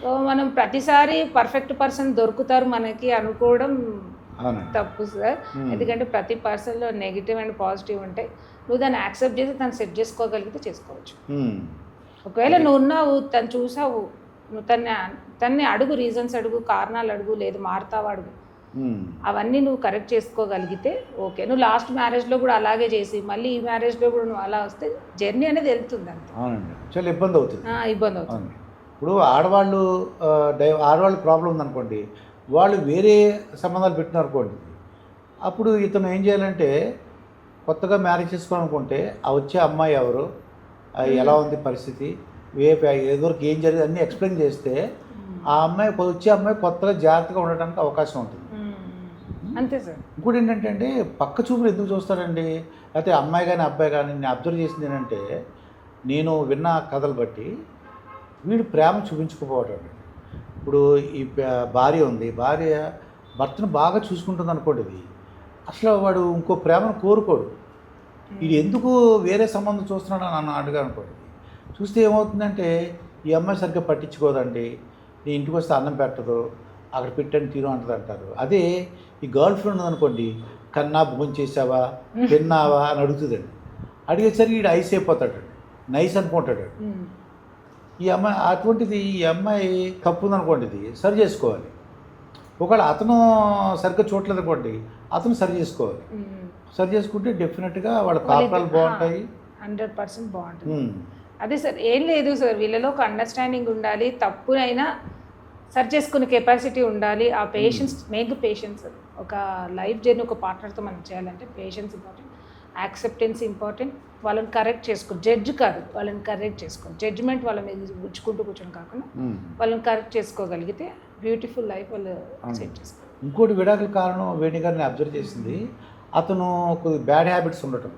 సో మనం ప్రతిసారి పర్ఫెక్ట్ పర్సన్ దొరుకుతారు మనకి అనుకోవడం తప్పు సార్. ఎందుకంటే ప్రతి పర్సన్లో నెగిటివ్ అండ్ పాజిటివ్ ఉంటాయి. నువ్వు దాన్ని యాక్సెప్ట్ చేసి తను సెట్ చేసుకోగలిగితే చేసుకోవచ్చు. ఒకవేళ నువ్వు ఉన్నావు, తను చూసావు, నువ్వు తన్ని అడుగు, రీజన్స్ అడుగు, కారణాలు అడుగు, లేదు మారుతావు అడుగు, అవన్నీ నువ్వు కరెక్ట్ చేసుకోగలిగితే ఓకే. నువ్వు లాస్ట్ మ్యారేజ్లో కూడా అలాగే చేసి మళ్ళీ ఈ మ్యారేజ్లో కూడా నువ్వు అలా వస్తే జర్నీ అనేది వెళ్తుంది అంతే. అవునండి, చాలా ఇబ్బంది అవుతుంది. ఇబ్బంది అవుతుంది. ఇప్పుడు ఆడవాళ్ళు ప్రాబ్లం ఉందనుకోండి, వాళ్ళు వేరే సంబంధాలు పెట్టినారనుకోండి, అప్పుడు ఇతను ఏం చేయాలంటే కొత్తగా మ్యారేజ్ చేసుకోవాలనుకుంటే ఆ వచ్చే అమ్మాయి ఎవరు, ఎలా ఉంది పరిస్థితి, ఏదోరికి ఏం జరిగింది అన్నీ ఎక్స్ప్లెయిన్ చేస్తే ఆ అమ్మాయి వచ్చే అమ్మాయి కొత్తగా జాగ్రత్తగా ఉండడానికి అవకాశం ఉంటుంది. అంతే సార్. ఇంకోటి ఏంటంటే అండి, పక్క చూపులు ఎందుకు చూస్తారండి? అయితే అమ్మాయి కానీ అబ్బాయి కానీ నేను అబ్జర్వ్ చేసింది ఏంటంటే, నేను విన్న కథలు బట్టి వీడు ప్రేమ చూపించుకోపోవటం. ఇప్పుడు ఈ భార్య ఉంది, భార్య భర్తను బాగా చూసుకుంటుంది అనుకోండి, ఇది అసలు వాడు ఇంకో ప్రేమను కోరుకోడు. ఇది ఎందుకు వేరే సంబంధం చూస్తున్నాడు అని అడుగు అనుకోండి. చూస్తే ఏమవుతుందంటే ఈ అమ్మాయి సరిగ్గా పట్టించుకోదండి, నీ ఇంటికి వస్తే అన్నం పెట్టదు, అక్కడ పెట్టని తీరు అంటది అంటారు. అదే ఈ గర్ల్ ఫ్రెండ్ ఉందనుకోండి, కన్నా భోజనం చేసావా, తిన్నావా అని అడుగుతుందండి. అడిగేసరికి వీడు ఐస్ అయిపోతాడు, నైస్ అనుకుంటాడు. ఈ అమ్మాయి అటువంటిది, ఈ అమ్మాయి తప్పు ఉందనుకోండి, ఇది సరి చేసుకోవాలి. ఒకవేళ అతను సరిగ్గా చూడలేదు అనుకోండి, అతను సరి చేసుకోవాలి. సరి చేసుకుంటే డెఫినెట్గా వాళ్ళ కాపురాలు బాగుంటాయి. 100% బాగుంటుంది. అదే సార్, ఏం లేదు సార్, వీళ్ళలో ఒక అండర్స్టాండింగ్ ఉండాలి. తప్పునైనా సరి చేసుకునే కెపాసిటీ ఉండాలి. ఆ పేషెన్స్, మెయిన్గా పేషెన్స్. ఒక లైఫ్ జర్నీ ఒక పార్ట్నర్తో మనం చేయాలంటే పేషెన్స్ ఇంపార్టెంట్, యాక్సెప్టెన్స్ ఇంపార్టెంట్. వాళ్ళని కరెక్ట్ చేసుకో, జడ్జ్ కాదు, వాళ్ళని కరెక్ట్ చేసుకో. జడ్జ్మెంట్ వాళ్ళ మీద గుచ్చుకుంటూ కూర్చొని కాకుండా వాళ్ళని కరెక్ట్ చేసుకోగలిగితే బ్యూటిఫుల్ లైఫ్ వాళ్ళు సెట్ చేసుకో. ఇంకోటి విడాకుల కారణం వేణి గారిని అబ్జర్వ్ చేసింది, అతను కొద్ది బ్యాడ్ హ్యాబిట్స్ ఉండటం.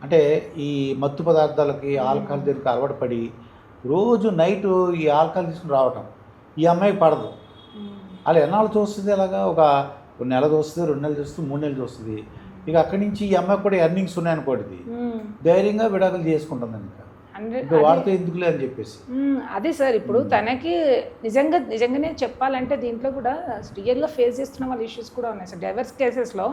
అంటే ఈ మత్తు పదార్థాలకి, ఆల్కహాల్ దగ్గరికి అలవాటు పడి రోజు నైట్ ఈ ఆల్కహాల్ తీసుకుని రావటం. ఈ అమ్మాయికి పడదు. అలా ఎన్నాళ్ళు చూస్తుంది, అలాగా ఒక నెల చూస్తుంది, 2 నెలలు చూస్తుంది, 3 నెలలు చూస్తుంది. ఇక అక్కడి నుంచి ఈ అమ్మాయికి కూడా ఎర్నింగ్స్ ఉన్నాయనుకోండి, ధైర్యంగా విడాకులు చేసుకుంటుందని. ఇంకా వాడితో ఎందుకులే అని చెప్పేసి. అదే సార్, ఇప్పుడు తనకి నిజంగానే చెప్పాలంటే దీంట్లో కూడా రియల్గా ఫేస్ చేస్తున్న వాళ్ళ ఇష్యూస్ కూడా ఉన్నాయి సార్. డైవర్స్ కేసెస్లో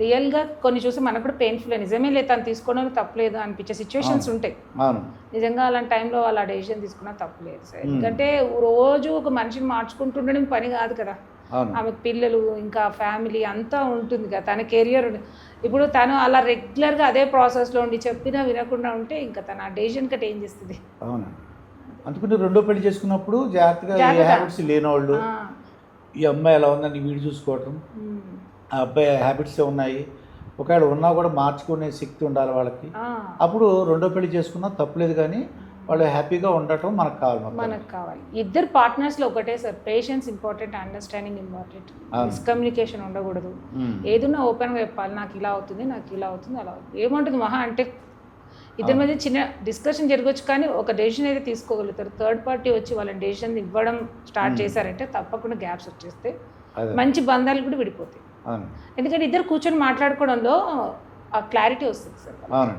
రియల్గా కొన్ని చూసి మనకు కూడా పెయిన్ఫుల్, నిజమే లేదు తను తీసుకోవడం తప్పలేదు అనిపించే సిచ్యువేషన్స్ ఉంటాయి. నిజంగా అలాంటి టైంలో వాళ్ళ డెసిషన్ తీసుకున్నా తప్పలేదు సార్. ఎందుకంటే రోజు ఒక మనిషిని మార్చుకుంటుండడం పని కాదు కదా. ఆమె పిల్లలు, ఇంకా ఫ్యామిలీ అంతా ఉంటుంది కదా, తన కెరియర్. ఇప్పుడు తను అలా రెగ్యులర్గా అదే ప్రాసెస్లో ఉండి చెప్పినా వినకుండా ఉంటే ఇంకా తన ఆ డెసిషన్ కట్ ఏం చేస్తుంది. అవునా, అందుకని రెండో పెళ్లి చేసుకున్నప్పుడు జాగ్రత్తగా హ్యాబిట్స్ లేనివాళ్ళు, ఈ అమ్మాయి ఎలా ఉందని వీడు చూసుకోవటం, ఆ అబ్బాయి హ్యాబిట్స్ ఉన్నాయి, ఒకవేళ ఉన్నా కూడా మార్చుకునే శక్తి ఉండాలి వాళ్ళకి. అప్పుడు రెండో పెళ్లి చేసుకున్నా తప్పులేదు, కానీ వాళ్ళు హ్యాపీగా ఉండటం మనకు కావాలి. ఇద్దరు పార్ట్నర్స్లో ఒకటే sir, patience important, understanding important, miscommunication ఉండకూడదు. ఏదున్నా ఓపెన్గా చెప్పాలి, నాకు ఇలా అవుతుంది, నాకు ఇలా అవుతుంది, అలా అవుతుంది. ఏముంటుంది మహా అంటే ఇద్దరి మధ్య చిన్న డిస్కషన్ జరగవచ్చు, కానీ ఒక డెసిషన్ అయితే తీసుకోగలుగుతారు. థర్డ్ పార్టీ వచ్చి వాళ్ళని డెసిషన్ ఇవ్వడం స్టార్ట్ చేశారంటే తప్పకుండా గ్యాప్స్ వచ్చేస్తే మంచి బంధాలు కూడా విడిపోతాయి. ఎందుకంటే ఇద్దరు కూర్చొని మాట్లాడుకోవడంలో ఆ క్లారిటీ వస్తుంది సార్.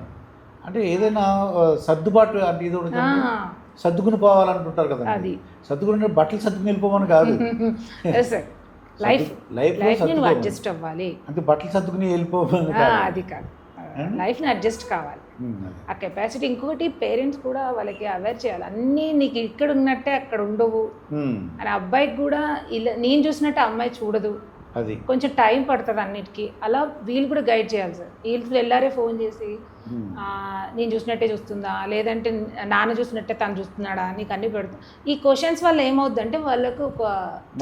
అంటే ఏదైనా సర్దుబాటు అంటే ఇది సర్దుకుని పోవాలనుకుంటారు కదా, అది సర్దుకుని బట్టలు సర్దుకుని వెళ్ళిపోమని కాదు. లైఫ్ అడ్జస్ట్ అవ్వాలి అంటే బట్టలు సర్దుకుని వెళ్ళిపోమని అది కాదు, లైఫ్ని అడ్జస్ట్ కావాలి. ఆ కెపాసిటీ. ఇంకొకటి పేరెంట్స్ కూడా వాళ్ళకి అవేర్ చేయాలి, అన్నీ నీకు ఇక్కడ ఉన్నట్టే అక్కడ ఉండవు అని. అబ్బాయికి కూడా ఇలా నేను చూసినట్టు అమ్మాయి చూడదు, అది కొంచెం టైం పడుతుంది అన్నిటికీ. అలా వీళ్ళు కూడా గైడ్ చేయాలి సార్. వీళ్ళు వెళ్ళారే ఫోన్ చేసి నేను చూసినట్టే చూస్తుందా, లేదంటే నాన్న చూసినట్టే తను చూస్తున్నాడా, నీకు అన్ని పెడుతుంది. ఈ క్వశ్చన్స్ వల్ల ఏమవుద్దంటే వాళ్ళకు ఒక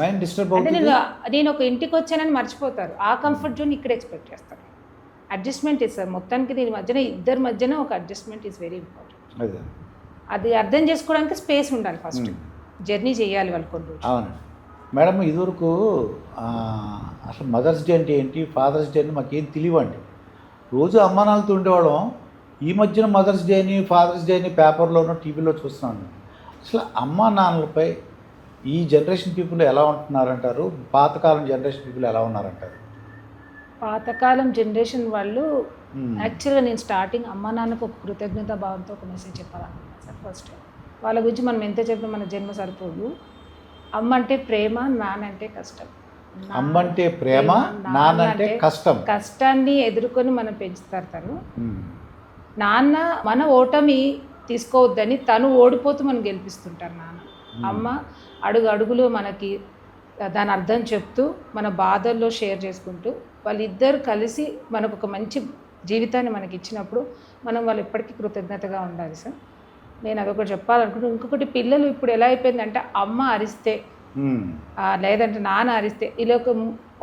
మైండ్ డిస్టర్బ్ అంటే అవుతుంది. నేను ఒక ఇంటికి వచ్చానని మర్చిపోతారు. ఆ కంఫర్ట్ జోన్ ఇక్కడ ఎక్స్పెక్ట్ చేస్తారు. అడ్జస్ట్మెంట్ ఇస్ సార్ మొత్తానికి దీని మధ్యన ఇద్దరి మధ్యన ఒక అడ్జస్ట్మెంట్ ఈజ్ వెరీ ఇంపార్టెంట్. అది అర్థం చేసుకోవడానికి స్పేస్ ఉండాలి. ఫస్ట్ జర్నీ చేయాలి వాళ్ళు కొన్ని రోజులు. అవునండి మేడం, ఇదివరకు అసలు మదర్స్ డే అంటే ఏంటి, ఫాదర్స్ డే అని మాకేం తెలియవండి. రోజు అమ్మానాలతో ఉండేవాళ్ళం. ఈ మధ్యన మదర్స్ డే అని ఫాదర్స్ డే అని పేపర్లోనూ టీవీలో చూస్తున్నాను. అసలు అమ్మా నాన్నలపై ఈ జనరేషన్ పీపుల్ ఎలా ఉంటున్నారంటారు, పాతకాలం జనరేషన్ పీపుల్ ఎలా ఉన్నారంటారు? పాతకాలం జనరేషన్ వాళ్ళు యాక్చువల్గా నేను స్టార్టింగ్ అమ్మ నాన్నకు ఒక కృతజ్ఞత భావంతో ఒక మెసేజ్ చెప్పాలనుకున్నాను సార్. ఫస్ట్ వాళ్ళ గురించి మనం ఎంత చెప్పినా మన జన్మ సరిపోదు. అమ్మ అంటే ప్రేమ, నాన్న అంటే కష్టం. అమ్మ అంటే ప్రేమ, నాన్న అంటే కష్టం. కష్టాన్ని ఎదుర్కొని మనం పెంచుతారు. తను నాన్న మన ఓటమి తీసుకోవద్దని తను ఓడిపోతూ మనం గెలిపిస్తుంటారు నాన్న. అమ్మ అడుగు అడుగులు మనకి దాని అర్థం చెప్తూ మన బాధల్లో షేర్ చేసుకుంటూ వాళ్ళిద్దరు కలిసి మనకు ఒక మంచి జీవితాన్ని మనకి ఇచ్చినప్పుడు మనం వాళ్ళు ఎప్పటికీ కృతజ్ఞతగా ఉండాలి సార్. నేను అదొకటి చెప్పాలనుకుంటున్నాను. ఇంకొకటి, పిల్లలు ఇప్పుడు ఎలా అయిపోయిందంటే అమ్మ అరిస్తే లేదంటే నాన్న అరిస్తే ఇలా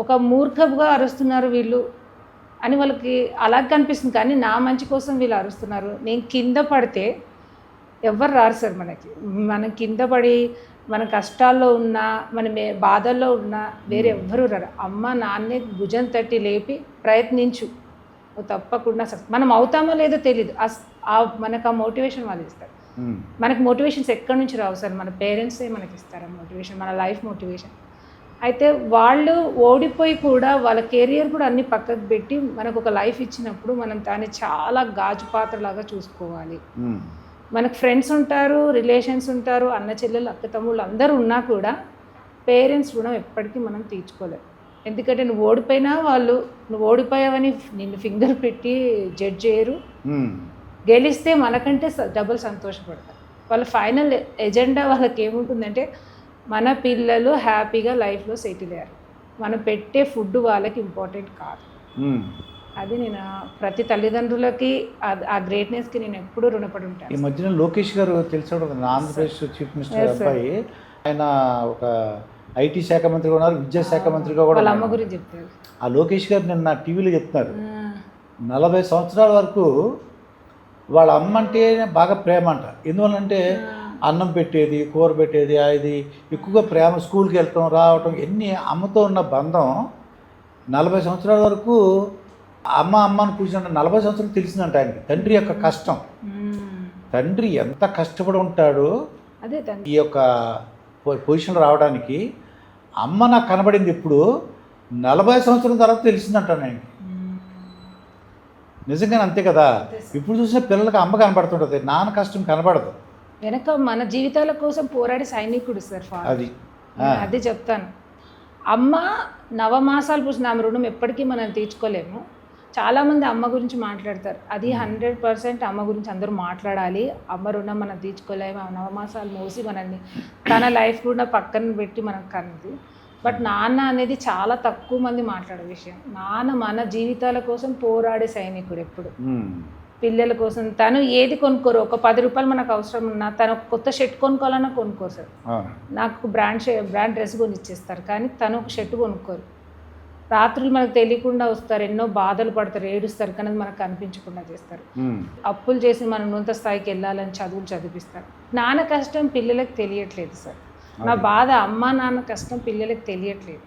ఒక మూర్ఖంగా అరుస్తున్నారు వీళ్ళు అని వాళ్ళకి అలాగే కనిపిస్తుంది. కానీ నా మంచి కోసం వీళ్ళు అరుస్తున్నారు. నేను కింద పడితే ఎవరు రారు సార్ మనకి. మనం కింద పడి మన కష్టాల్లో ఉన్నా, మన బాధల్లో ఉన్నా వేరే ఎవ్వరూ రారు. అమ్మ నాన్నే భుజం తట్టి లేపి ప్రయత్నించు, తప్పకుండా సార్. మనం అవుతామో లేదో తెలీదు, మనకు ఆ మోటివేషన్ వాళ్ళు ఇస్తారు. మనకు మోటివేషన్స్ ఎక్కడి నుంచి రావు సార్, మన పేరెంట్సే మనకి ఇస్తారు ఆ మోటివేషన్, మన లైఫ్ మోటివేషన్. అయితే వాళ్ళు ఓడిపోయి కూడా వాళ్ళ కెరియర్ కూడా అన్ని పక్కకు పెట్టి మనకు ఒక లైఫ్ ఇచ్చినప్పుడు మనం దాన్ని చాలా గాజు పాత్రలాగా చూసుకోవాలి. మనకు ఫ్రెండ్స్ ఉంటారు, రిలేషన్స్ ఉంటారు, అన్న చెల్లెలు అక్క తమ్ముళ్ళు అందరూ ఉన్నా కూడా పేరెంట్స్ రుణం ఎప్పటికీ మనం తీర్చుకోలేము. ఎందుకంటే నువ్వు ఓడిపోయినా వాళ్ళు నువ్వు ఓడిపోయావని నిన్ను ఫింగర్ పెట్టి జడ్జ్ చేయరు. గెలిస్తే మనకంటే డబుల్ సంతోషపడతారు. వాళ్ళ ఫైనల్ ఎజెండా వాళ్ళకి ఏముంటుందంటే మన పిల్లలు హ్యాపీగా లైఫ్లో సెటిల్ అయ్యారు, మనం పెట్టే ఫుడ్ వాళ్ళకి ఇంపార్టెంట్ కాదు. అది నేను ప్రతి తల్లిదండ్రులకి ఆ గ్రేట్నెస్కి నేను ఎప్పుడూ రుణపడి ఉంటాను. ఈ మధ్యన లోకేష్ గారు తెలిసి ఉంటుంది, ఆంధ్రప్రదేశ్ చీఫ్ మినిస్టర్ అబ్బాయి. ఆయన ఒక ఐటీ శాఖ మంత్రిగా ఉన్నారు, విద్యాశాఖ మంత్రిగా కూడా. వాళ్ళ అమ్మ గురించి చెప్తారు ఆ లోకేష్ గారు నిన్న టీవీలో చెప్తున్నారు, 40 సంవత్సరాల వరకు వాళ్ళ అమ్మ అంటే బాగా ప్రేమ అంట. ఎందువల్లంటే అన్నం పెట్టేది, కూర పెట్టేది, అది ఎక్కువగా ప్రేమ. స్కూల్కి వెళ్ళటం రావటం, ఎన్ని అమ్మతో ఉన్న బంధం 40 సంవత్సరాల వరకు అమ్మ అని కూర్చుంటే 40 సంవత్సరాలు తెలిసిందంట ఆయనకి తండ్రి యొక్క కష్టం. తండ్రి ఎంత కష్టపడి ఉంటాడో అదే ఈ యొక్క పొజిషన్ రావడానికి. అమ్మ నాకు కనబడింది ఇప్పుడు 40 సంవత్సరాల తర్వాత తెలిసిందంట ఆయనకి. నిజంగానే అంతే కదా. ఇప్పుడు చూసిన పిల్లలకి అమ్మ కనబడుతుంటుంది, నాన్న కష్టం కనబడదు. వెనక మన జీవితాల కోసం పోరాడే సైనికుడు సార్. అది చెప్తాను. అమ్మ నవమాసాలు పూసిన ఆమె రుణం ఎప్పటికీ మనం తీర్చుకోలేము. చాలామంది అమ్మ గురించి మాట్లాడతారు, అది 100% అమ్మ గురించి అందరూ మాట్లాడాలి. అమ్మ రుణం మనం తీర్చుకోలేము, ఆ నవమాసాలు మోసి మనల్ని తన లైఫ్ కూడా పక్కన పెట్టి మనకు కన్నది. బట్ నాన్న అనేది చాలా తక్కువ మంది మాట్లాడే విషయం. నాన్న మన జీవితాల కోసం పోరాడే సైనికుడు ఎప్పుడు. పిల్లల కోసం తను ఏది కొనుక్కోరు. ఒక 10 రూపాయలు మనకు అవసరం ఉన్నా తను ఒక కొత్త షర్ట్ కొనుక్కోవాలన్నా కొనుక్కోరు సార్. నాకు బ్రాండ్ డ్రెస్ కొని ఇచ్చేస్తారు, కానీ తను ఒక షర్ట్ కొనుక్కోరు. రాత్రులు మనకు తెలియకుండా వస్తారు, ఎన్నో బాధలు పడతారు, ఏడుస్తారు, కానీ మనకు కనిపించకుండా చేస్తారు. అప్పులు చేసి మనం ఉన్నత స్థాయికి వెళ్ళాలని చదువులు చదివిస్తారు. నాన్న కష్టం పిల్లలకు తెలియట్లేదు సార్. నా బాధ అమ్మ నాన్న కష్టం పిల్లలకు తెలియట్లేదు.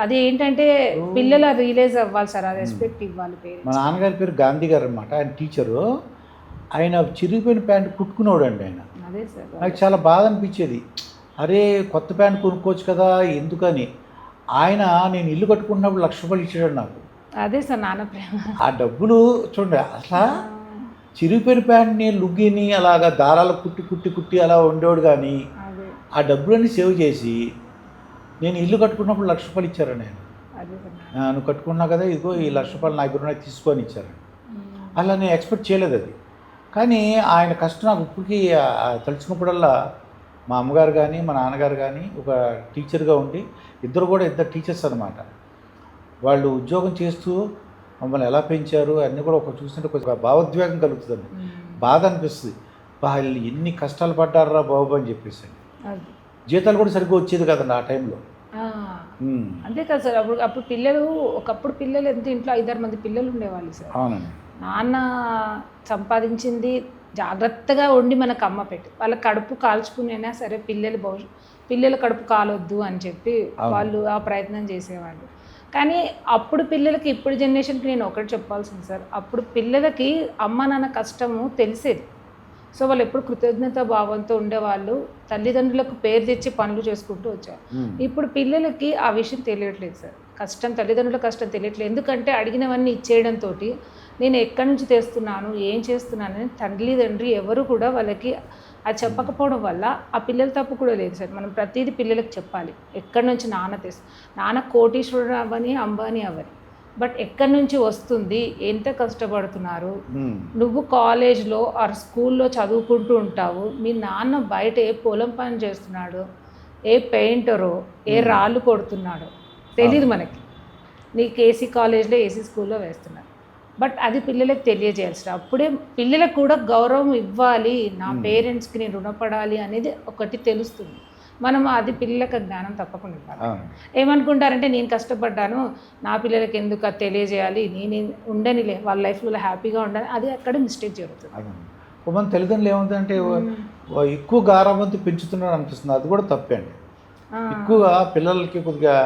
అది ఏంటంటే పిల్లలు రియలైజ్ అవ్వాలి సార్, అది రెస్పెక్ట్ ఇవ్వాలి పేరెంట్స్. మా నాన్నగారి పేరు గాంధీ గారు అనమాట, ఆయన టీచరు. ఆయన చిరిగిపోయిన ప్యాంట్ కుట్టుకునేవాడు అండి ఆయన. అదే సార్, నాకు చాలా బాధ అనిపించేది. అరే కొత్త ప్యాంట్ కొనుక్కోవచ్చు కదా ఎందుకని. ఆయన నేను ఇల్లు కట్టుకున్నప్పుడు 1,00,000 రూపాయలు ఇచ్చాడు నాకు. అదే సార్ నాన్న ప్రేమ. ఆ డబ్బులు చూడండి, అసలు చిరిగిపోయిన ప్యాంట్ని లుగ్గిని అలాగా దారాలు కుట్టి అలా ఉండేవాడు. కానీ ఆ డబ్బులన్నీ సేవ్ చేసి నేను ఇల్లు కట్టుకున్నప్పుడు 1,00,000 రూపాయలు ఇచ్చారండి ఆయన. నువ్వు కట్టుకున్నావు కదా, ఇదిగో ఈ 1,00,000 రూపాయలు నా దగ్గర తీసుకొని ఇచ్చారండి. అలా నేను ఎక్స్పెక్ట్ చేయలేదు అది. కానీ ఆయన కష్టం నాకు ఇప్పటికీ తలుచుకున్నప్పుడల్లా మా అమ్మగారు కానీ మా నాన్నగారు కానీ ఒక టీచర్గా ఉండి ఇద్దరు టీచర్స్ అనమాట. వాళ్ళు ఉద్యోగం చేస్తూ మమ్మల్ని ఎలా పెంచారు అన్నీ కూడా ఒక చూస్తుంటే కొంచెం భావోద్వేగం కలుగుతుందండి. బాధ అనిపిస్తుంది, వాళ్ళు ఎన్ని కష్టాలు పడ్డారా బాబు అని చెప్పేసి. జీతాలు కూడా సరిగ్గా వచ్చేది కదండి ఆ టైంలో. అంతే కదా సార్. అప్పుడు పిల్లలు, ఒకప్పుడు పిల్లలు ఎంత ఇంట్లో 5-6 మంది పిల్లలు ఉండేవాళ్ళు సార్. అవునండి. నాన్న సంపాదించింది జాగ్రత్తగా వండి మనకు అమ్మ పెట్టి వాళ్ళ కడుపు కాల్చుకునేనా సరే పిల్లల కడుపు కాలొద్దు అని చెప్పి వాళ్ళు ఆ ప్రయత్నం చేసేవాళ్ళు. కానీ అప్పుడు పిల్లలకి ఇప్పుడు జనరేషన్కి నేను ఒకటి చెప్పాల్సింది సార్, అప్పుడు పిల్లలకి అమ్మ నాన్న కష్టము తెలిసేది. సో వాళ్ళు ఎప్పుడు కృతజ్ఞత భావంతో ఉండేవాళ్ళు, తల్లిదండ్రులకు పేరు తెచ్చి పనులు చేసుకుంటూ వచ్చారు. ఇప్పుడు పిల్లలకి ఆ విషయం తెలియట్లేదు సార్. తల్లిదండ్రుల కష్టం తెలియట్లేదు. ఎందుకంటే అడిగినవన్నీ ఇచ్చేయడంతో నేను ఎక్కడి నుంచి తెస్తున్నాను, ఏం చేస్తున్నానని తల్లిదండ్రి ఎవరు కూడా వాళ్ళకి అది చెప్పకపోవడం వల్ల ఆ పిల్లల తప్పు కూడా లేదు సార్. మనం ప్రతిదీ పిల్లలకు చెప్పాలి. ఎక్కడి నుంచి నాన్న కోటీశ్వరుడు అవ్వని, అంబానీ అవ్వని, బట్ ఎక్కడి నుంచి వస్తుంది, ఎంత కష్టపడుతున్నారు, నువ్వు కాలేజ్లో ఆర్ స్కూల్లో చదువుకుంటూ ఉంటావు, మీ నాన్న బయట ఏ పొలం పని చేస్తున్నాడు, ఏ పెయింటరో, ఏ రాళ్ళు కొడుతున్నాడో తెలీదు మనకి. నీకు ఏసీ కాలేజ్లో ఏసీ స్కూల్లో వేస్తున్నారు, బట్ అది పిల్లలకు తెలియజేయాల్సిన. అప్పుడే పిల్లలకు కూడా గౌరవం ఇవ్వాలి, నా పేరెంట్స్కి నేను రుణపడాలి అనేది ఒకటి తెలుస్తుంది. మనం అది పిల్లలకు జ్ఞానం తప్పకుండా ఇవ్వాలి. ఏమనుకుంటారంటే నేను కష్టపడ్డాను, నా పిల్లలకి ఎందుకు అది తెలియజేయాలి, నేను ఉండనిలే, వాళ్ళ లైఫ్లో హ్యాపీగా ఉండాలి, అది అక్కడ మిస్టేక్ జరుగుతుంది. మన తల్లిదండ్రులు ఏముందంటే ఎక్కువ గారాబంతో పెంచుతున్నారు అనిపిస్తుంది. అది కూడా తప్పే అండి. ఎక్కువగా పిల్లలకి కొద్దిగా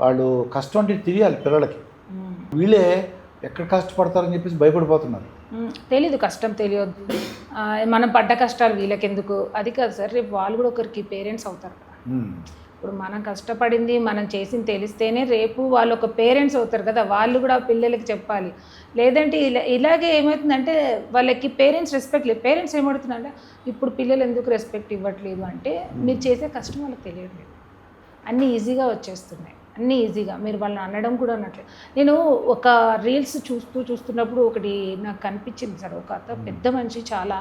వాళ్ళు కష్టం అంటే తెలియాలి పిల్లలకి. వీళ్ళే ఎక్కడ కష్టపడతారని చెప్పేసి భయపడిపోతున్నారు. తెలీదు, కష్టం తెలియద్దు, మనం పడ్డ కష్టాలు వీళ్ళకెందుకు, అది కాదు సార్. రేపు వాళ్ళు కూడా ఒకరికి పేరెంట్స్ అవుతారు కదా. ఇప్పుడు మనం కష్టపడింది మనం చేసింది తెలిస్తేనే రేపు వాళ్ళు ఒక పేరెంట్స్ అవుతారు కదా. వాళ్ళు కూడా పిల్లలకి చెప్పాలి. లేదంటే ఇలాగే ఏమవుతుందంటే వాళ్ళకి పేరెంట్స్ రెస్పెక్ట్ లేదు. పేరెంట్స్ ఏమవుతుందంటే ఇప్పుడు పిల్లలు ఎందుకు రెస్పెక్ట్ ఇవ్వట్లేదు అంటే మీరు చేసే కష్టం వాళ్ళకి తెలియట్లేదు. అన్నీ ఈజీగా వచ్చేస్తున్నాయి, అన్నీ ఈజీగా. మీరు వాళ్ళని అనడం కూడా అనట్లేదు. నేను ఒక రీల్స్ చూస్తున్నప్పుడు ఒకటి నాకు కనిపించింది సార్. ఒక పెద్ద మనిషి, చాలా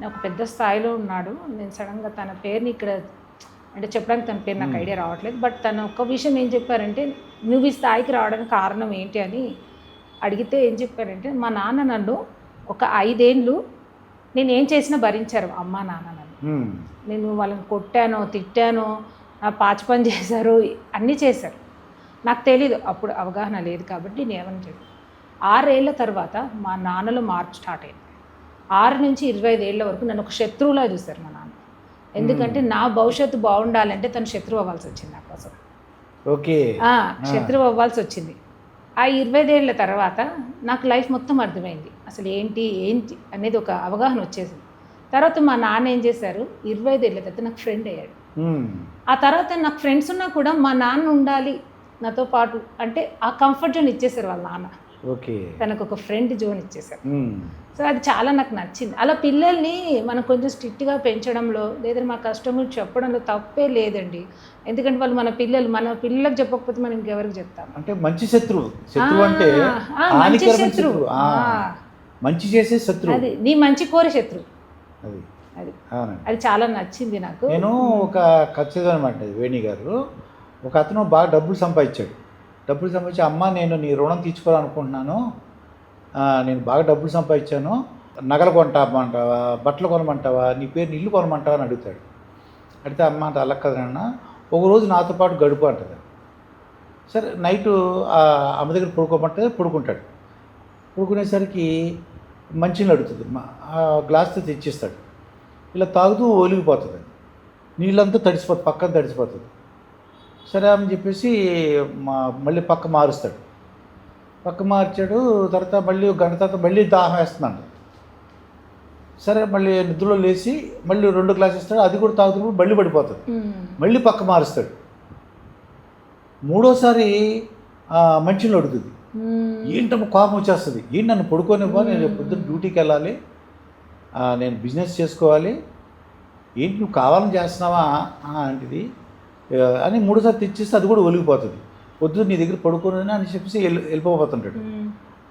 నాకు పెద్ద స్థాయిలో ఉన్నాడు. నేను సడన్గా తన పేరుని ఇక్కడ అంటే చెప్పడానికి తన పేరు నాకు ఐడియా రావట్లేదు. బట్ తను ఒక్క విషయం ఏం చెప్పారంటే, నువ్వు ఈ స్థాయికి రావడానికి కారణం ఏంటి అని అడిగితే ఏం చెప్పారంటే, మా నాన్న నన్ను ఒక 5 ఏళ్ళు నేను ఏం చేసినా భరించారు అమ్మ నాన్న నన్ను. నేను వాళ్ళని కొట్టానో తిట్టానో, పాచి పని చేశారు, అన్నీ చేశారు. నాకు తెలీదు, అప్పుడు అవగాహన లేదు కాబట్టి నేను ఏమని చెప్పి 6 ఏళ్ళ తర్వాత మా నాన్నలో మార్పు స్టార్ట్ అయింది. 6 నుంచి 25 ఏళ్ళ వరకు నన్ను ఒక శత్రువులా చూశారు మా నాన్న. ఎందుకంటే నా భవిష్యత్తు బాగుండాలంటే తను శత్రువు అవ్వాల్సి వచ్చింది నా కోసం. ఓకే, శత్రువు అవ్వాల్సి వచ్చింది. ఆ 25 ఏళ్ళ తర్వాత నాకు లైఫ్ మొత్తం అర్థమైంది, అసలు ఏంటి అనేది ఒక అవగాహన వచ్చేసింది. తర్వాత మా నాన్న ఏం చేశారు, 25 ఏళ్ళ తర్వాత నాకు ఫ్రెండ్ అయ్యాడు. ఆ తర్వాత నాకు ఫ్రెండ్స్ ఉన్నా కూడా మా నాన్న ఉండాలి నాతో పాటు అంటే ఆ కంఫర్ట్ జోన్ ఇచ్చేసారు వాళ్ళ నాన్న. ఓకే, తనకు ఒక ఫ్రెండ్ జోన్ ఇచ్చేసారు. సో అది చాలా నాకు నచ్చింది. అలా పిల్లల్ని మనం కొంచెం స్ట్రిక్ట్గా పెంచడంలో లేదా మా కష్టం గురించి చెప్పడంలో తప్పే లేదండి. ఎందుకంటే వాళ్ళు మన పిల్లలకు చెప్పకపోతే మనం ఇంకెవరికి చెప్తాం. అంటే మంచి శత్రువు అంటే మంచి శత్రువు, మంచి చేసే శత్రువు, అది నీ మంచి కోరే శత్రువు. అది చాలా నచ్చింది నాకు. నేను ఒక ఖచ్చితంగా అనమాట వేణి గారు, ఒక అతను బాగా డబ్బులు సంపాదించి అమ్మ నేను నీ రుణం తీర్చుకోవాలనుకుంటున్నాను, నేను బాగా డబ్బులు సంపాదించాను, నగలు కొంటామంటావా, బట్టలు కొనమంటావా, నీ పేరు ఇల్లు కొనమంటావా అని అడుగుతాడు. అడిగితే అమ్మ అంటే అలా కదన్నా, ఒకరోజు నాతో పాటు గడుపు అంటుంది. సరే నైటు అమ్మ దగ్గర పడుకుంటాడు. పడుకునేసరికి మంచినీళ్ళు అడుగుతుంది, గ్లాస్తో తెచ్చిస్తాడు. ఇలా తాగుతూ ఒలిగిపోతుంది, నీళ్ళంతా పక్కన తడిసిపోతుంది. సరే అని చెప్పేసి మళ్ళీ పక్క మారుస్తాడు. పక్క మార్చాడు తర్వాత మళ్ళీ ఒక గంట తర్వాత మళ్ళీ దాహం వేస్తున్నాడు. సరే మళ్ళీ నిద్రలో లేచి మళ్ళీ 2 గ్లాసులు ఇస్తాడు, అది కూడా తాగుతున్నప్పుడు మళ్ళీ పడిపోతుంది. మళ్ళీ పక్క మారుస్తాడు. 3వసారి మంచినీళ్ళు అడుగుతుంది. ఏంటమ్మా కోపం వచ్చేస్తుంది, ఏంటి నన్ను పడుకోనివ్వ, నేను పొద్దున్న డ్యూటీకి వెళ్ళాలి, నేను బిజినెస్ చేసుకోవాలి, ఏంటి నువ్వు కావాలని చేస్తున్నావా అంటిది అని 3సారి తెచ్చిస్తే అది కూడా ఒలిగిపోతుంది. పొద్దున్న నీ దగ్గర పడుకోని అని చెప్పేసి వెళ్ళిపోతుంటాడు.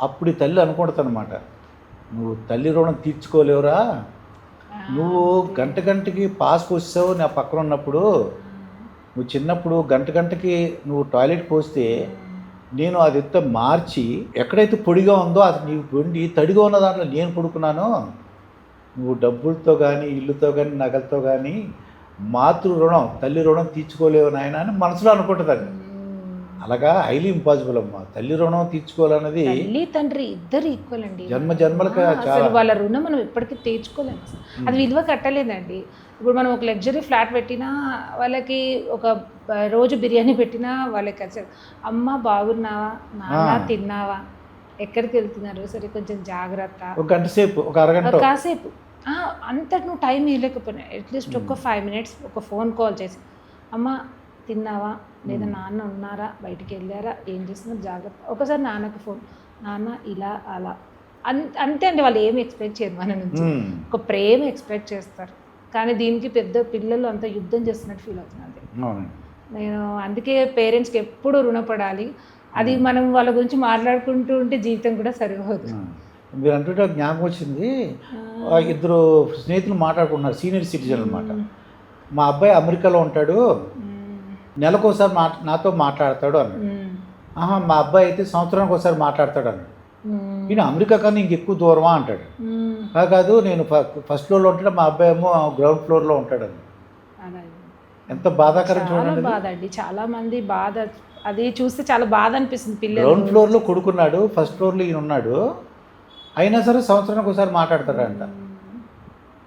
అప్పుడు ఈ తల్లి అనుకుంటుంది అనమాట, నువ్వు తల్లి రుణం తీర్చుకోలేవురా, నువ్వు గంటకి పాస్ పోసావు నా పక్కన ఉన్నప్పుడు, నువ్వు చిన్నప్పుడు గంటకి నువ్వు టాయిలెట్ పోస్తే నేను అది ఎంత మార్చి ఎక్కడైతే పొడిగా ఉందో అది నీకు పొండి తడిగా ఉన్న దాంట్లో నేను పడుకున్నాను. నువ్వు డబ్బులతో కానీ ఇల్లుతో కానీ నగలతో కానీ మాతృ రుణం తల్లి రుణం తీర్చుకోలేవు నాయన అని మనసులో అనుకుంటుందండి. అలాగా హైలీ ఇంపాసిబుల్ అమ్మా. తల్లి రుణం తీర్చుకోవాలన్నది తల్లి తండ్రి ఇద్దరు ఈక్వల్ అండి. జన్మలకు అసలు వాళ్ళ రుణం మనం ఎప్పటికీ తీర్చుకోలేము. అసలు అది విలువ కట్టలేదండి. ఇప్పుడు మనం ఒక లగ్జరీ ఫ్లాట్ పెట్టినా వాళ్ళకి, ఒక రోజు బిర్యానీ పెట్టినా వాళ్ళకి అసలు అమ్మ బాగున్నావా, నాన్న తిన్నావా, ఎక్కడికి వెళ్తున్నారు, సరే కొంచెం జాగ్రత్త, ఒక గంట సేపు ఒక అరగంట కాసేపు అంతటి నువ్వు టైం ఇవ్వలేకపోయినా అట్లీస్ట్ ఒక 5 minutes ఒక ఫోన్ కాల్ చేసి అమ్మ తిన్నావా, లేదా నాన్న ఉన్నారా, బయటికి వెళ్ళారా, ఏం చేస్తున్నారు, జాగ్రత్త. ఒకసారి నాన్నకి ఫోన్, నాన్న ఇలా అలా అంతే అండి. వాళ్ళు ఏమి ఎక్స్పెక్ట్ చేయరు మన నుంచి, ఒక ప్రేమ ఎక్స్పెక్ట్ చేస్తారు. కానీ దీనికి పెద్ద పిల్లలు అంత యుద్ధం చేస్తున్నట్టు ఫీల్ అవుతున్నది. నేను అందుకే పేరెంట్స్కి ఎప్పుడు రుణపడాలి. అది మనం వాళ్ళ గురించి మాట్లాడుకుంటూ ఉంటే జీవితం కూడా సరిపోదు. మీరు అంటుంటే జ్ఞాపకం వచ్చింది, ఇద్దరు స్నేహితులు మాట్లాడుకుంటున్నారు, సీనియర్ సిటిజన్ అనమాట. మా అబ్బాయి అమెరికాలో ఉంటాడు, నెలకోసారి నాతో మాట్లాడతాడు అన్నాడు. మా అబ్బాయి అయితే సంవత్సరానికి ఒకసారి మాట్లాడతాడు అన్నాడు. ఈయన అమెరికా కానీ ఇంకెక్కువ దూరమా అంటాడు. కాదు, నేను ఫస్ట్ ఫ్లోర్లో ఉంటాడు, మా అబ్బాయి ఏమో గ్రౌండ్ ఫ్లోర్లో ఉంటాడు అని. ఎంత బాధాకరం చూడండి. బాధ అండి, చాలా మంది బాధ. అది చూస్తే చాలా బాధ అనిపిస్తుంది. పిల్లలు గ్రౌండ్ ఫ్లోర్లో కొడుకున్నాడు, ఫస్ట్ ఫ్లోర్లో ఈయన ఉన్నాడు, అయినా సరే సంవత్సరానికి ఒకసారి మాట్లాడతాడంట.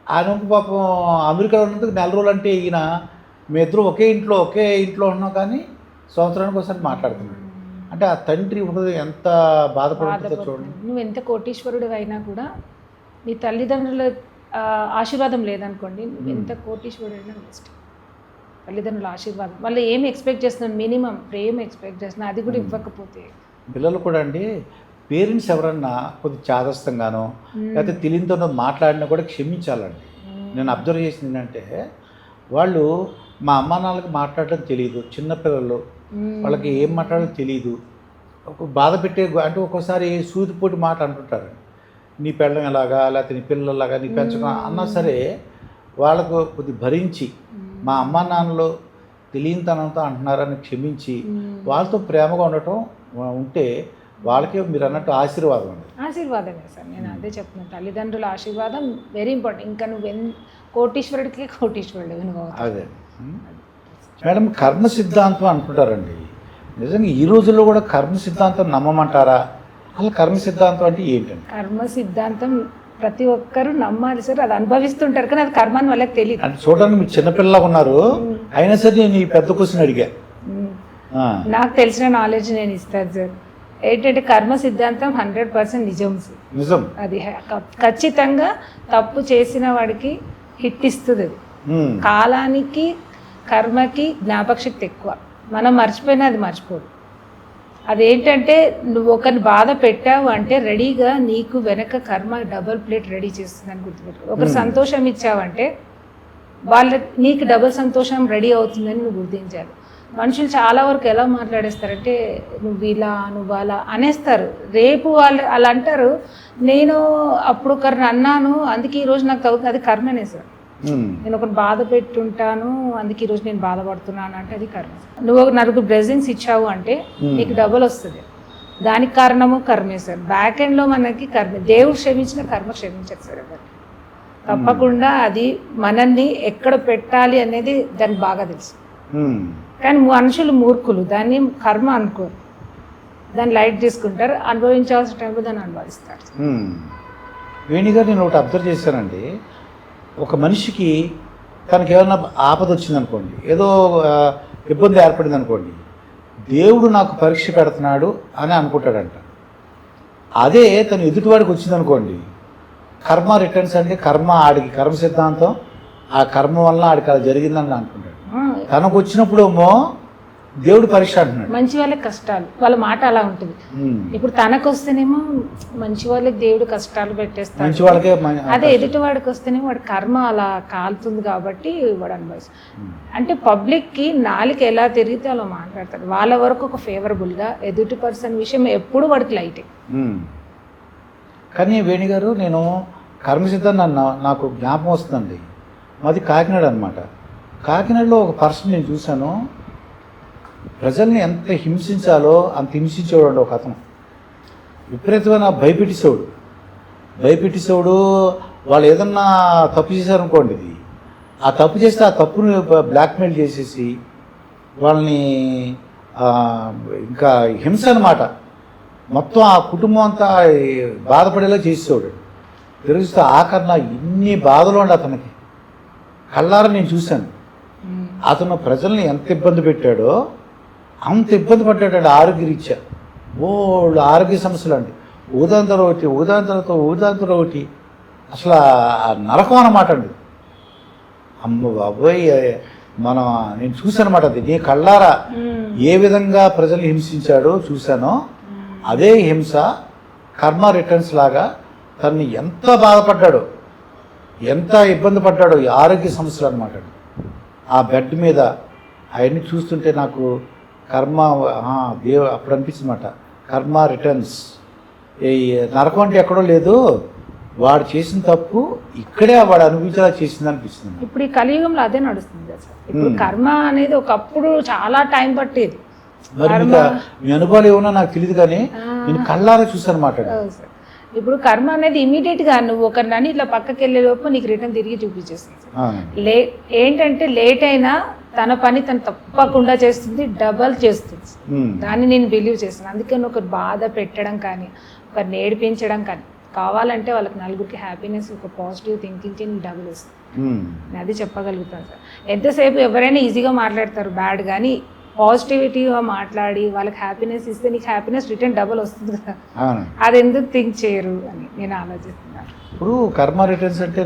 ఆయన పాపం అమెరికాలో ఉన్నందుకు 4 రోజులు అంటే ఈయన మీ ఇద్దరు ఒకే ఇంట్లో ఉన్నాం కానీ సంవత్సరానికి ఒకసారి మాట్లాడుతున్నాడు. అంటే ఆ తండ్రి ఉన్నది ఎంత బాధపడుతుందో చూడండి. నువ్వు ఎంత కోటీశ్వరుడు అయినా కూడా నీ తల్లిదండ్రుల ఆశీర్వాదం లేదనుకోండి, నువ్వు ఎంత కోటీశ్వరుడు అయినా వేస్ట్. తల్లిదండ్రుల ఆశీర్వాదం వాళ్ళు ఏమి ఎక్స్పెక్ట్ చేస్తున్నాను, మినిమం ప్రేమ ఎక్స్పెక్ట్ చేస్తున్నా, అది కూడా ఇవ్వకపోతే. పిల్లలు కూడా అండి, పేరెంట్స్ ఎవరన్నా కొద్ది చాదస్తంగానో లేకపోతే తెలియనితో మాట్లాడినా కూడా క్షమించాలండి. నేను అబ్జర్వ్ చేసింది ఏంటంటే, వాళ్ళు మా అమ్మా నాన్నలకి మాట్లాడడం తెలియదు, చిన్నపిల్లలు వాళ్ళకి ఏం మాట్లాడాలో తెలియదు, బాధ పెట్టే అంటే ఒక్కోసారి సూదిపోటి మాట అంటుంటారు, నీ పెళ్ళం ఎలాగా లేకపోతే నీ పిల్లలాగా నీ పెంచడం అన్నా సరే వాళ్ళకు కొద్ది భరించి మా అమ్మా నాన్నలు తెలియనితనంతో అంటున్నారని క్షమించి వాళ్ళతో ప్రేమగా ఉండటం ఉంటే వాళ్ళకే మీరు అన్నట్టు ఆశీర్వాదం అండి. ఆశీర్వాదమే సార్, నేను అదే చెప్తున్నాను. తల్లిదండ్రుల ఆశీర్వాదం వెరీ ఇంపార్టెంట్. ఇంకా నువ్వు కోటీశ్వరుడికి కోటీశ్వరుడు నువ్వు. అదే మేడం, కర్మ సిద్ధాంతం అంటుంటారండి. నిజంగా ఈ రోజుల్లో కూడా కర్మ సిద్ధాంతం నమ్మమంటారా? అసలు కర్మ సిద్ధాంతం అంటే ఏంటండి? కర్మ సిద్ధాంతం ప్రతి ఒక్కరు నమ్మాలి సార్. అది అనుభవిస్తుంటారు కానీ అది కర్మ అని వాళ్ళకి తెలియదు. అంటే చూడడానికి మీరు చిన్నపిల్లగా ఉన్నారు, అయినా సరే నేను ఈ పెద్ద క్వశ్చన్ అడిగా. నాకు తెలిసిన నాలెడ్జ్ నేను ఇస్తాను సార్. ఏంటంటే కర్మ సిద్ధాంతం 100% నిజం. అది ఖచ్చితంగా తప్పు చేసిన వాడికి హిట్ ఇస్తుంది. అది కాలానికి కర్మకి జ్ఞాపక శక్తి ఎక్కువ. మనం మర్చిపోయినా అది మర్చిపోదు. అదేంటంటే నువ్వు ఒకరిని బాధ పెట్టావు అంటే రెడీగా నీకు వెనక కర్మ డబుల్ ప్లేట్ రెడీ చేస్తుందని గుర్తుపెట్టు. ఒకరు సంతోషం ఇచ్చావంటే నీకు డబుల్ సంతోషం రెడీ అవుతుందని నువ్వు గుర్తించాలి. మనుషులు చాలా వరకు ఎలా మాట్లాడేస్తారంటే నువ్వు ఇలా నువ్వు అలా అనేస్తారు. రేపు వాళ్ళు అలా అంటారు, నేను అప్పుడు ఒకరిని అన్నాను అందుకే ఈరోజు నాకు తగ్గుతుంది, అది కర్మనే సార్. నేను ఒకరిని బాధ పెట్టుంటాను అందుకే ఈరోజు నేను బాధపడుతున్నాను అంటే అది కర్మ. నువ్వు ఒక 4 బ్లెస్సింగ్స్ ఇచ్చావు అంటే నీకు డబుల్ వస్తుంది. దానికి కారణము కర్మే సార్. బ్యాక్ ఎండ్లో మనకి కర్మే. దేవుడు క్షమించిన కర్మ క్షమించదు సార్. తప్పకుండా అది మనల్ని ఎక్కడ పెట్టాలి అనేది దానికి బాగా తెలుసు. కానీ మనుషులు మూర్ఖులు, దాన్ని కర్మ అనుకోరు, దాన్ని లైట్ తీసుకుంటారు. అనుభవించాల్సిన టైంలో దాన్ని అనుభవిస్తారు. వేణిగారు, నేను ఒకటి అబ్జర్వ్ చేశానండి. ఒక మనిషికి తనకి ఏమైనా ఆపద వచ్చిందనుకోండి, ఏదో ఇబ్బంది ఏర్పడింది అనుకోండి, దేవుడు నాకు పరీక్ష పెడుతున్నాడు అని అనుకుంటాడంట. అదే తను ఎదుటివాడికి వచ్చిందనుకోండి, కర్మ రిటర్న్స్ అంటే ఆడికి కర్మ సిద్ధాంతం, ఆ కర్మ వల్ల ఆడికి అలా జరిగిందని అనుకుంటాడు. తనకు వచ్చినప్పుడు ఏమో దేవుడు పరీక్ష అంటున్నాడు. మంచి వాళ్ళకి కష్టాలు, వాళ్ళ మాట అలా ఉంటుంది. ఇప్పుడు తనకు వస్తేనేమో మంచి వాళ్ళకి దేవుడు కష్టాలు పెట్టేస్తాడు, మంచి వాళ్ళకే. అదే ఎదుటి వాడికి వస్తేనేమో వాడి కర్మ అలా కాలుతుంది కాబట్టి వాడు అనుభవిస్తాడు. అంటే పబ్లిక్కి నాలుగు ఎలా తిరిగితే అలా మాట్లాడతారు. వాళ్ళ వరకు ఒక ఫేవరబుల్గా, ఎదుటి పర్సన్ విషయం ఎప్పుడు వాడికి లైటే. కానీ వేణిగారు, నేను కర్మసిద్ధం నాకు జ్ఞాపకం వస్తుందండి. మాది కాకినాడ అనమాట. కాకినాడలో ఒక పర్సన్ నేను చూశాను, ప్రజల్ని ఎంత హింసించాలో అంత హింసించేవాడు ఒక అతను. విపరీతమైన భయపెట్టేసేవాడు. వాళ్ళు ఏదన్నా తప్పు చేశారనుకోండి, ఆ తప్పు చేస్తే ఆ తప్పుని బ్లాక్మెయిల్ చేసేసి వాళ్ళని ఇంకా హింస అనమాట, మొత్తం ఆ కుటుంబం అంతా బాధపడేలా చేసేవాడు. తిరుగుతూ ఆఖరణ ఇన్ని బాధలు ఉండి అతనికి కళ్ళారా నేను చూశాను. అతను ప్రజల్ని ఎంత ఇబ్బంది పెట్టాడో అంత ఇబ్బంది పడ్డాడు ఆరోగ్యరీత్యా. ఓళ్ళు ఆరోగ్య సమస్యలు అండి, ఊదాంతరం ఒకటి అసలు నరకం అన్నమాట అండి. అమ్మ బాబోయ్, నేను చూశాను అనమాట. అది నీ కళ్ళారా ఏ విధంగా ప్రజల్ని హింసించాడో చూశానో అదే హింస కర్మ రిటర్న్స్ లాగా తన్ని ఎంత బాధపడ్డాడో, ఎంత ఇబ్బంది పడ్డాడో, ఈ ఆరోగ్య సమస్యలు అనమాట. ఆ బెడ్ మీద అవన్నీ చూస్తుంటే నాకు కర్మ అప్పుడు అనిపించిందన్నమాట, కర్మ రిటర్న్స్. ఈ నరకం అంటే ఎక్కడో లేదు, వాడు చేసిన తప్పు ఇక్కడే వాడు అనుభవించేలా చేసింది అనిపిస్తుంది. ఇప్పుడు ఈ కలియుగంలో అదే నడుస్తుంది అసలు. ఇప్పుడు కర్మ అనేది ఒకప్పుడు చాలా టైం పట్టేది. మరి మీ అనుభవాలు ఏమన్నా నాకు తెలియదు, కానీ నేను కళ్ళారా చూసాను అనమాట. ఇప్పుడు కర్మ అనేది ఇమీడియట్ గా నువ్వు ఒకరిని ఇట్లా పక్కకి వెళ్ళే లోపు నీకు రిటర్న్ తిరిగి చూపించేస్తుంది. ఏంటంటే లేట్ అయినా తన పని తను తప్పకుండా చేస్తుంది, డబల్ చేస్తుంది. దాన్ని నేను బిలీవ్ చేస్తాను. అందుకని ఒకరు బాధ పెట్టడం కానీ, ఒకరిని ఏడిపించడం కానీ, కావాలంటే వాళ్ళకి నలుగురికి హ్యాపీనెస్, ఒక పాజిటివ్ థింకింగ్కి నీకు డబుల్ వస్తుంది. నేను అది చెప్పగలుగుతాను సార్. ఎంతసేపు ఎవరైనా ఈజీగా మాట్లాడతారు బ్యాడ్, కానీ పాజిటివిటీగా మాట్లాడి వాళ్ళకి హ్యాపీనెస్ ఇస్తే నీకు హ్యాపీనెస్ రిటర్న్ డబుల్ వస్తుంది కదా. అది ఎందుకు థింక్ చేయరు అని నేను ఆలోచిస్తున్నాను. ఇప్పుడు కర్మ రిటర్న్స్ అంటే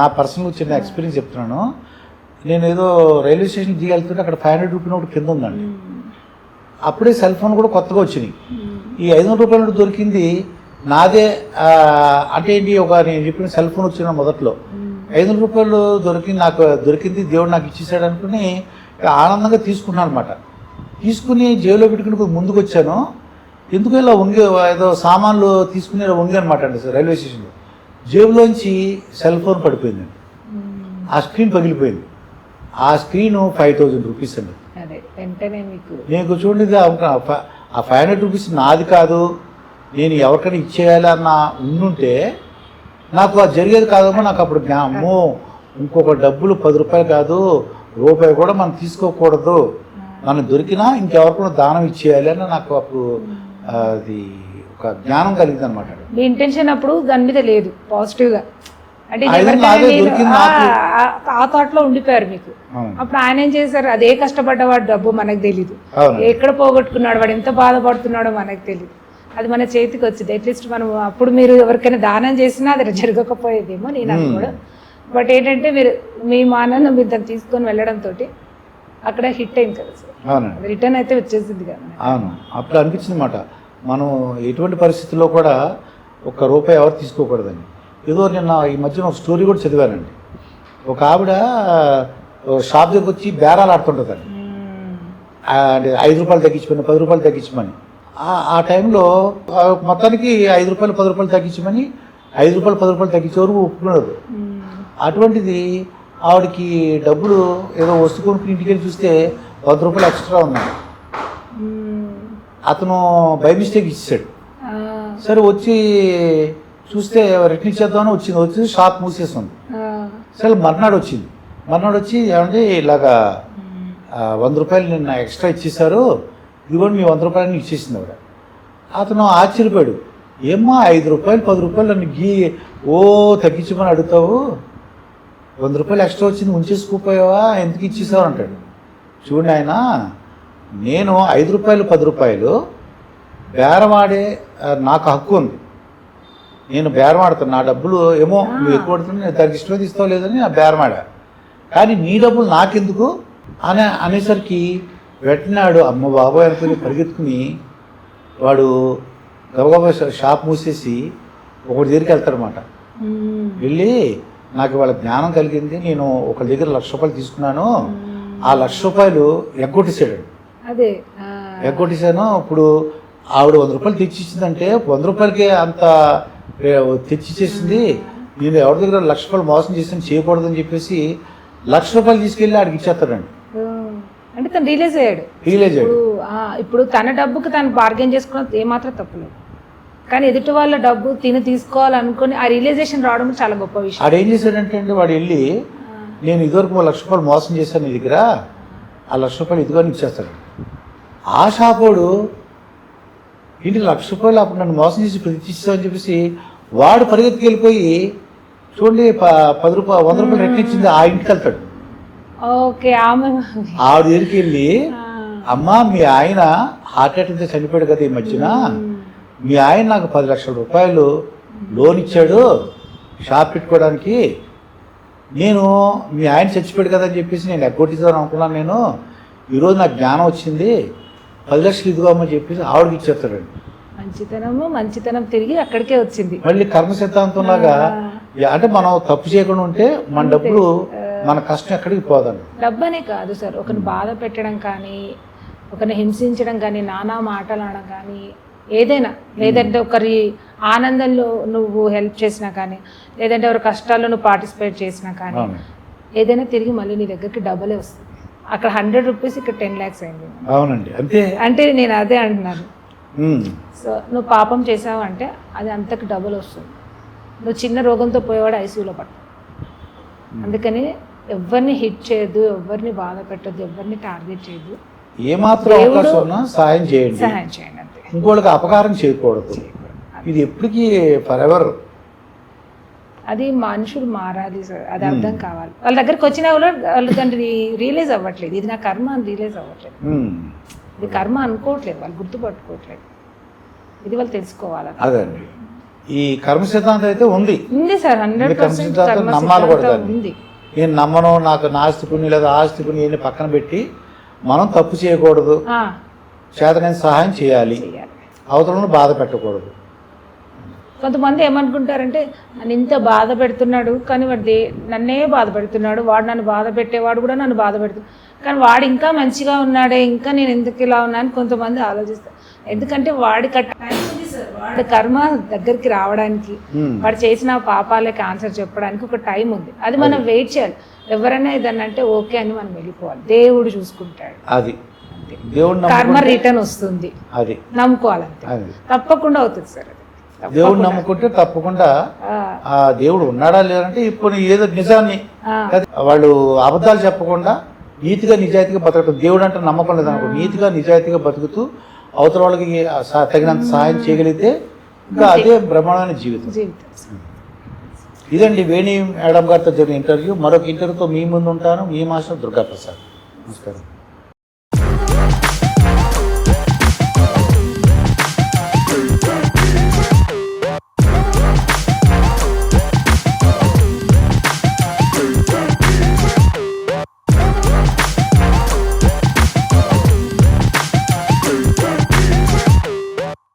నా పర్సనల్ చిన్న ఎక్స్పీరియన్స్ చెప్తున్నాను. నేను ఏదో రైల్వే స్టేషన్ దిగి వెళ్తుంటే అక్కడ 500 రూపీస్ ఒకటి కింద ఉందండి. అప్పుడే సెల్ ఫోన్ కూడా కొత్తగా వచ్చినాయి. ఈ 500 రూపాయలు దొరికింది నాదే. అంటే ఏంటి, నేను చెప్పిన సెల్ ఫోన్ వచ్చిన మొదట్లో 500 రూపాయలు నాకు దొరికింది, దేవుడు నాకు ఇచ్చేసాడు అనుకుని ఆనందంగా తీసుకున్నాను అనమాట. తీసుకుని జేబులో పెట్టుకుని ముందుకు వచ్చాను. ఎందుకు ఇలా ఏదో సామాన్లు తీసుకుని వంగి అనమాట అండి సార్. రైల్వే స్టేషన్లో జేబులోంచి సెల్ ఫోన్ పడిపోయింది, ఆ స్క్రీన్ పగిలిపోయింది. ఆ స్క్రీన్ 5000 రూపీస్ అండి. నేను చూడండి, ఆ 500 రూపీస్ నాది కాదు, నేను ఎవరికైనా ఇచ్చేయాలన్న ఉండుంటే నాకు అది జరిగేది కాదమ్మా. నాకు అప్పుడు అమ్మో, ఇంకొక డబ్బులు 10 రూపాయలు కాదు, రూపాయి కూడా మనం తీసుకోకూడదు, మనకు దొరికినా ఇంకెవరికైనా దానం ఇచ్చేయాలి అని నాకు అప్పుడు అది ఒక జ్ఞానం కలిగింది అనమాట. మీ ఇంటెన్షన్ అప్పుడు దాని మీద లేదు పాజిటివ్గా, అంటే ఆ థాట్ లో ఉండిపోయారు మీకు. అప్పుడు ఆయన ఏం చేశారు, అదే కష్టపడ్డవాడు డబ్బు మనకు తెలీదు, ఎక్కడ పోగొట్టుకున్నాడు, వాడు ఎంత బాధపడుతున్నాడో మనకు తెలియదు. అది మన చేతికి వచ్చింది. అట్లీస్ట్ మనం అప్పుడు మీరు ఎవరికైనా దానం చేసినా అది జరగకపోయేదేమో నేను అనుకోవడం. బట్ ఏంటంటే మీ మానను మీరు దాన్ని తీసుకొని వెళ్ళడంతో అక్కడ హిట్ అయింది కదా సార్, రిటర్న్ అయితే వచ్చేసింది కదా. అవును, అప్పుడు అనిపించింది అన్నమాట, మనం ఎటువంటి పరిస్థితుల్లో కూడా ₹1 ఎవరు తీసుకోకూడదని. ఏదో నిన్న ఈ మధ్యన ఒక స్టోరీ కూడా చదివానండి. ఒక ఆవిడ షాప్ దగ్గర వచ్చి బేరాలు ఆడుతుంటుందండి, అంటే 5 రూపాయలు తగ్గించమని, 10 రూపాయలు తగ్గించమని. ఆ టైంలో మొత్తానికి 5 రూపాయలు 10 రూపాయలు తగ్గించమని, 5 రూపాయలు 10 రూపాయలు తగ్గించే వరకు ఒప్పుకున్నారు. అటువంటిది ఆవిడకి డబ్బులు ఏదో వస్తువు కొనుక్కుని ఇంటికి వెళ్ళి చూస్తే 100 రూపాయలు ఎక్స్ట్రా ఉన్నాయి. అతను బై మిస్టేక్ ఇచ్చాడు. సరే వచ్చి చూస్తే రిటర్న్ ఇచ్చేద్దామని వచ్చి షాప్ మూసేస్తుంది. సరే మర్నాడు వచ్చి ఏమంటే ఇలాగా 100 రూపాయలు నిన్న ఎక్స్ట్రా ఇచ్చేసారు, ఇదిగోండి మీ 100 రూపాయలని ఇచ్చేసింది ఆవిడ. అతను ఆశ్చర్యపోయాడు, ఏమ్మా 5 రూపాయలు 10 రూపాయలు నన్ను తగ్గించమని అడుగుతావు, 100 రూపాయలు ఎక్స్ట్రా వచ్చింది ఉంచేసుకోపోయావా, ఎందుకు ఇచ్చేసావు అంటాడు. చూడండి ఆయన, నేను 5 రూపాయలు 10 రూపాయలు బేరమాడే నాకు హక్కు ఉంది, నేను బేరమాడతాను. నా డబ్బులు ఏమో నువ్వు ఎక్కువ పడుతుంది, నేను దానికి ఇష్టం ఇస్తావు లేదని నా బేరమాడా, కానీ నీ డబ్బులు నాకెందుకు అనేసరికి వెంటనాడు అమ్మ బాబాయ్ అనుకుని పరిగెత్తుకుని వాడు గబగబా షాప్ మూసేసి ఒకటి దగ్గరికి వెళ్తాడనమాట. వెళ్ళి నాకు వాళ్ళ జ్ఞానం కలిగింది, నేను ఒకరి దగ్గర ₹1,00,000 తీసుకున్నాను, ఆ ₹1,00,000 ఎగ్గొట్టేసాడు. ఎగ్గొట్టేసాను. ఇప్పుడు ఆవిడ 100 రూపాయలు తెచ్చిచ్చిందంటే 100 రూపాయలకే అంత తెచ్చిచ్చేసింది, నేను ఎవరి దగ్గర 1,00,000 రూపాయలు మోసం చేసి చేయకూడదని చెప్పేసి 1,00,000 రూపాయలు తీసుకెళ్ళి ఆడికి ఇచ్చేస్తాడండి. అంటే తను రియలైజ్ అయ్యాడు. రియలైజ్ అయ్యాడు. ఇప్పుడు తన డబ్బుకి తను బార్గెన్ చేసుకున్న ఏమాత్రం తప్పులేదు, కానీ ఎదుటి వాళ్ళ డబ్బు తీసుకోవాలనుకుని ఆ రియలైజేషన్ రావడం చాలా గొప్ప విషయం. వాడు ఏం చేశాడంటే అండి, వాడు వెళ్ళి నేను ఇదివరకు 1,00,000 రూపాయలు మోసం చేశాను నీ దగ్గర, ఆ 1,00,000 రూపాయలు ఇదిగో అని ఇచ్చేస్తాడు. ఆ షాపోడు ఇంటి 1,00,000 రూపాయలు అప్పుడు నన్ను మోసం చేసి ప్రతిష్టామని చెప్పేసి వాడు పరిగెత్తుకు వెళ్ళిపోయి చూడండి 10 రూపాయలు 100 రూపాయలు రెట్టు ఇచ్చింది ఆ ఇంటికి వెళ్తాడు. ఓకే, ఆమె ఆవిడ దగ్గరికి వెళ్ళి అమ్మా మీ ఆయన హార్ట్ అటాక్తో చనిపోయాడు కదా ఈ మధ్యన, మీ ఆయన నాకు 10,00,000 రూపాయలు లోన్ ఇచ్చాడు షాప్ పెట్టుకోవడానికి, నేను మీ ఆయన చచ్చిపోయాడు కదా అని చెప్పేసి నేను ఎగ్గొట్టిద్దాం అనుకున్నాను, నేను ఈరోజు నాకు జ్ఞానం వచ్చింది 10,00,000 ఇదిగోమని చెప్పేసి ఆవిడకి ఇచ్చేస్తాడండి. మంచితనం తిరిగి అక్కడికే వచ్చింది. మళ్ళీ కర్మ సిద్ధాంతం లాగా అంటే మనం తప్పు చేయకుండా ఉంటే మన డబ్బులు మన కష్టం ఎక్కడికి పోదండి. డబ్బనే కాదు సార్, ఒకరిని బాధ పెట్టడం కానీ, ఒకరిని హింసించడం కానీ, నానా మాటలు అనడం కానీ, ఏదైనా, లేదంటే ఒకరి ఆనందంలో నువ్వు హెల్ప్ చేసినా కానీ, లేదంటే ఎవరి కష్టాల్లో నువ్వు పార్టిసిపేట్ చేసినా కానీ, ఏదైనా తిరిగి మళ్ళీ నీ దగ్గరికి డబ్బులే వస్తుంది. అక్కడ 100 రూపీస్ ఇక్కడ 10 lakhs అయింది. అవునండి, అంతే. అంటే నేను అదే అంటున్నాను. సో నువ్వు పాపం చేసావు అంటే అది అంతకు డబుల్ వస్తుంది. నువ్వు చిన్న రోగంతో పోయేవాడు ఐసీయూలో పట్టు. అందుకని ఎవరిని హిట్ చేయొద్దు, ఎవరిని బాధ పెట్టద్దు, ఎవరిని టార్గెట్ చేయొద్దు. ఏమాత్రం అవకాశం ఉన్నా సహాయం చేయండి అంతే. ఇంకోళ్ళకి అపకారం చేయకూడదు. ఇది ఎప్పటికీ ఫర్ ఎవర్. అది మనుషులు మారాలి సార్, అది అర్థం కావాలి. వాళ్ళ దగ్గరికి వచ్చినా కూడా వాళ్ళు దాన్ని రియలైజ్ అవ్వట్లేదు, ఇది నా కర్మ అని రియలైజ్ అవ్వట్లేదు. ఇది కర్మ అనుకోవట్లేదు, వాళ్ళు గుర్తుపట్టుకోవట్లేదు. ఇది వాళ్ళు తెలుసుకోవాలి. అదండి ఈ కర్మ సిద్ధాంతం అయితే ఉంది సార్, 100% నమ్మాలి కూడా ఉంది. నేను నమ్మను, నాకు నాస్తి పుణ్యం లేదా ఆస్తి పుణ్యాన్ని పక్కన పెట్టి మనం తప్పు చేయకూడదు, చేతనైన సహాయం చేయాలి, అవతలను బాధ పెట్టకూడదు. కొంతమంది ఏమనుకుంటారంటే నన్ను ఇంత బాధ పెడుతున్నాడు, కానీ వాడు నన్నే బాధ పెడుతున్నాడు, వాడు నన్ను బాధ పెట్టేవాడు కూడా నన్ను బాధ పెడుతున్నాడు, కానీ వాడు ఇంకా మంచిగా ఉన్నాడే, ఇంకా నేను ఎందుకు ఇలా ఉన్నాను కొంతమంది ఆలోచిస్తారు. ఎందుకంటే వాడి కర్మ దగ్గరికి రావడానికి, వాడు చేసిన పాపాలకి ఆన్సర్ చెప్పడానికి ఒక టైం ఉంది. అది మనం వెయిట్ చేయాలి. ఎవరైనా ఏదన్నా అంటే ఓకే అని మనం వెళ్ళిపోవాలి, దేవుడు చూసుకుంటాడు. అది దేవుడు కర్మ రిటర్న్ వస్తుంది, అది నమ్ముకోవాలంటే తప్పకుండా అవుతుంది సార్. అది దేవుడు నమ్ముకుంటే తప్పకుండా ఆ దేవుడు ఉన్నాడా లేదంటే ఇప్పుడు ఏదో నిజాన్ని వాళ్ళు అబద్ధాలు చెప్పకుండా నీతిగా నిజాయితీగా బతకటం. దేవుడు అంటే నమ్మకం లేదనుకో, నీతిగా నిజాయితీగా బతుకుతూ అవతల వాళ్ళకి తగినంత సహాయం చేయగలిగితే ఇంకా అదే బ్రహ్మాండమైన జీవితం. ఇదండి వేణి మేడం గారితో జరిగిన ఇంటర్వ్యూ. మరొక ఇంటర్వ్యూతో మీ ముందు ఉంటాను. మీ మాస్టర్ దుర్గాప్రసాద్. నమస్కారం.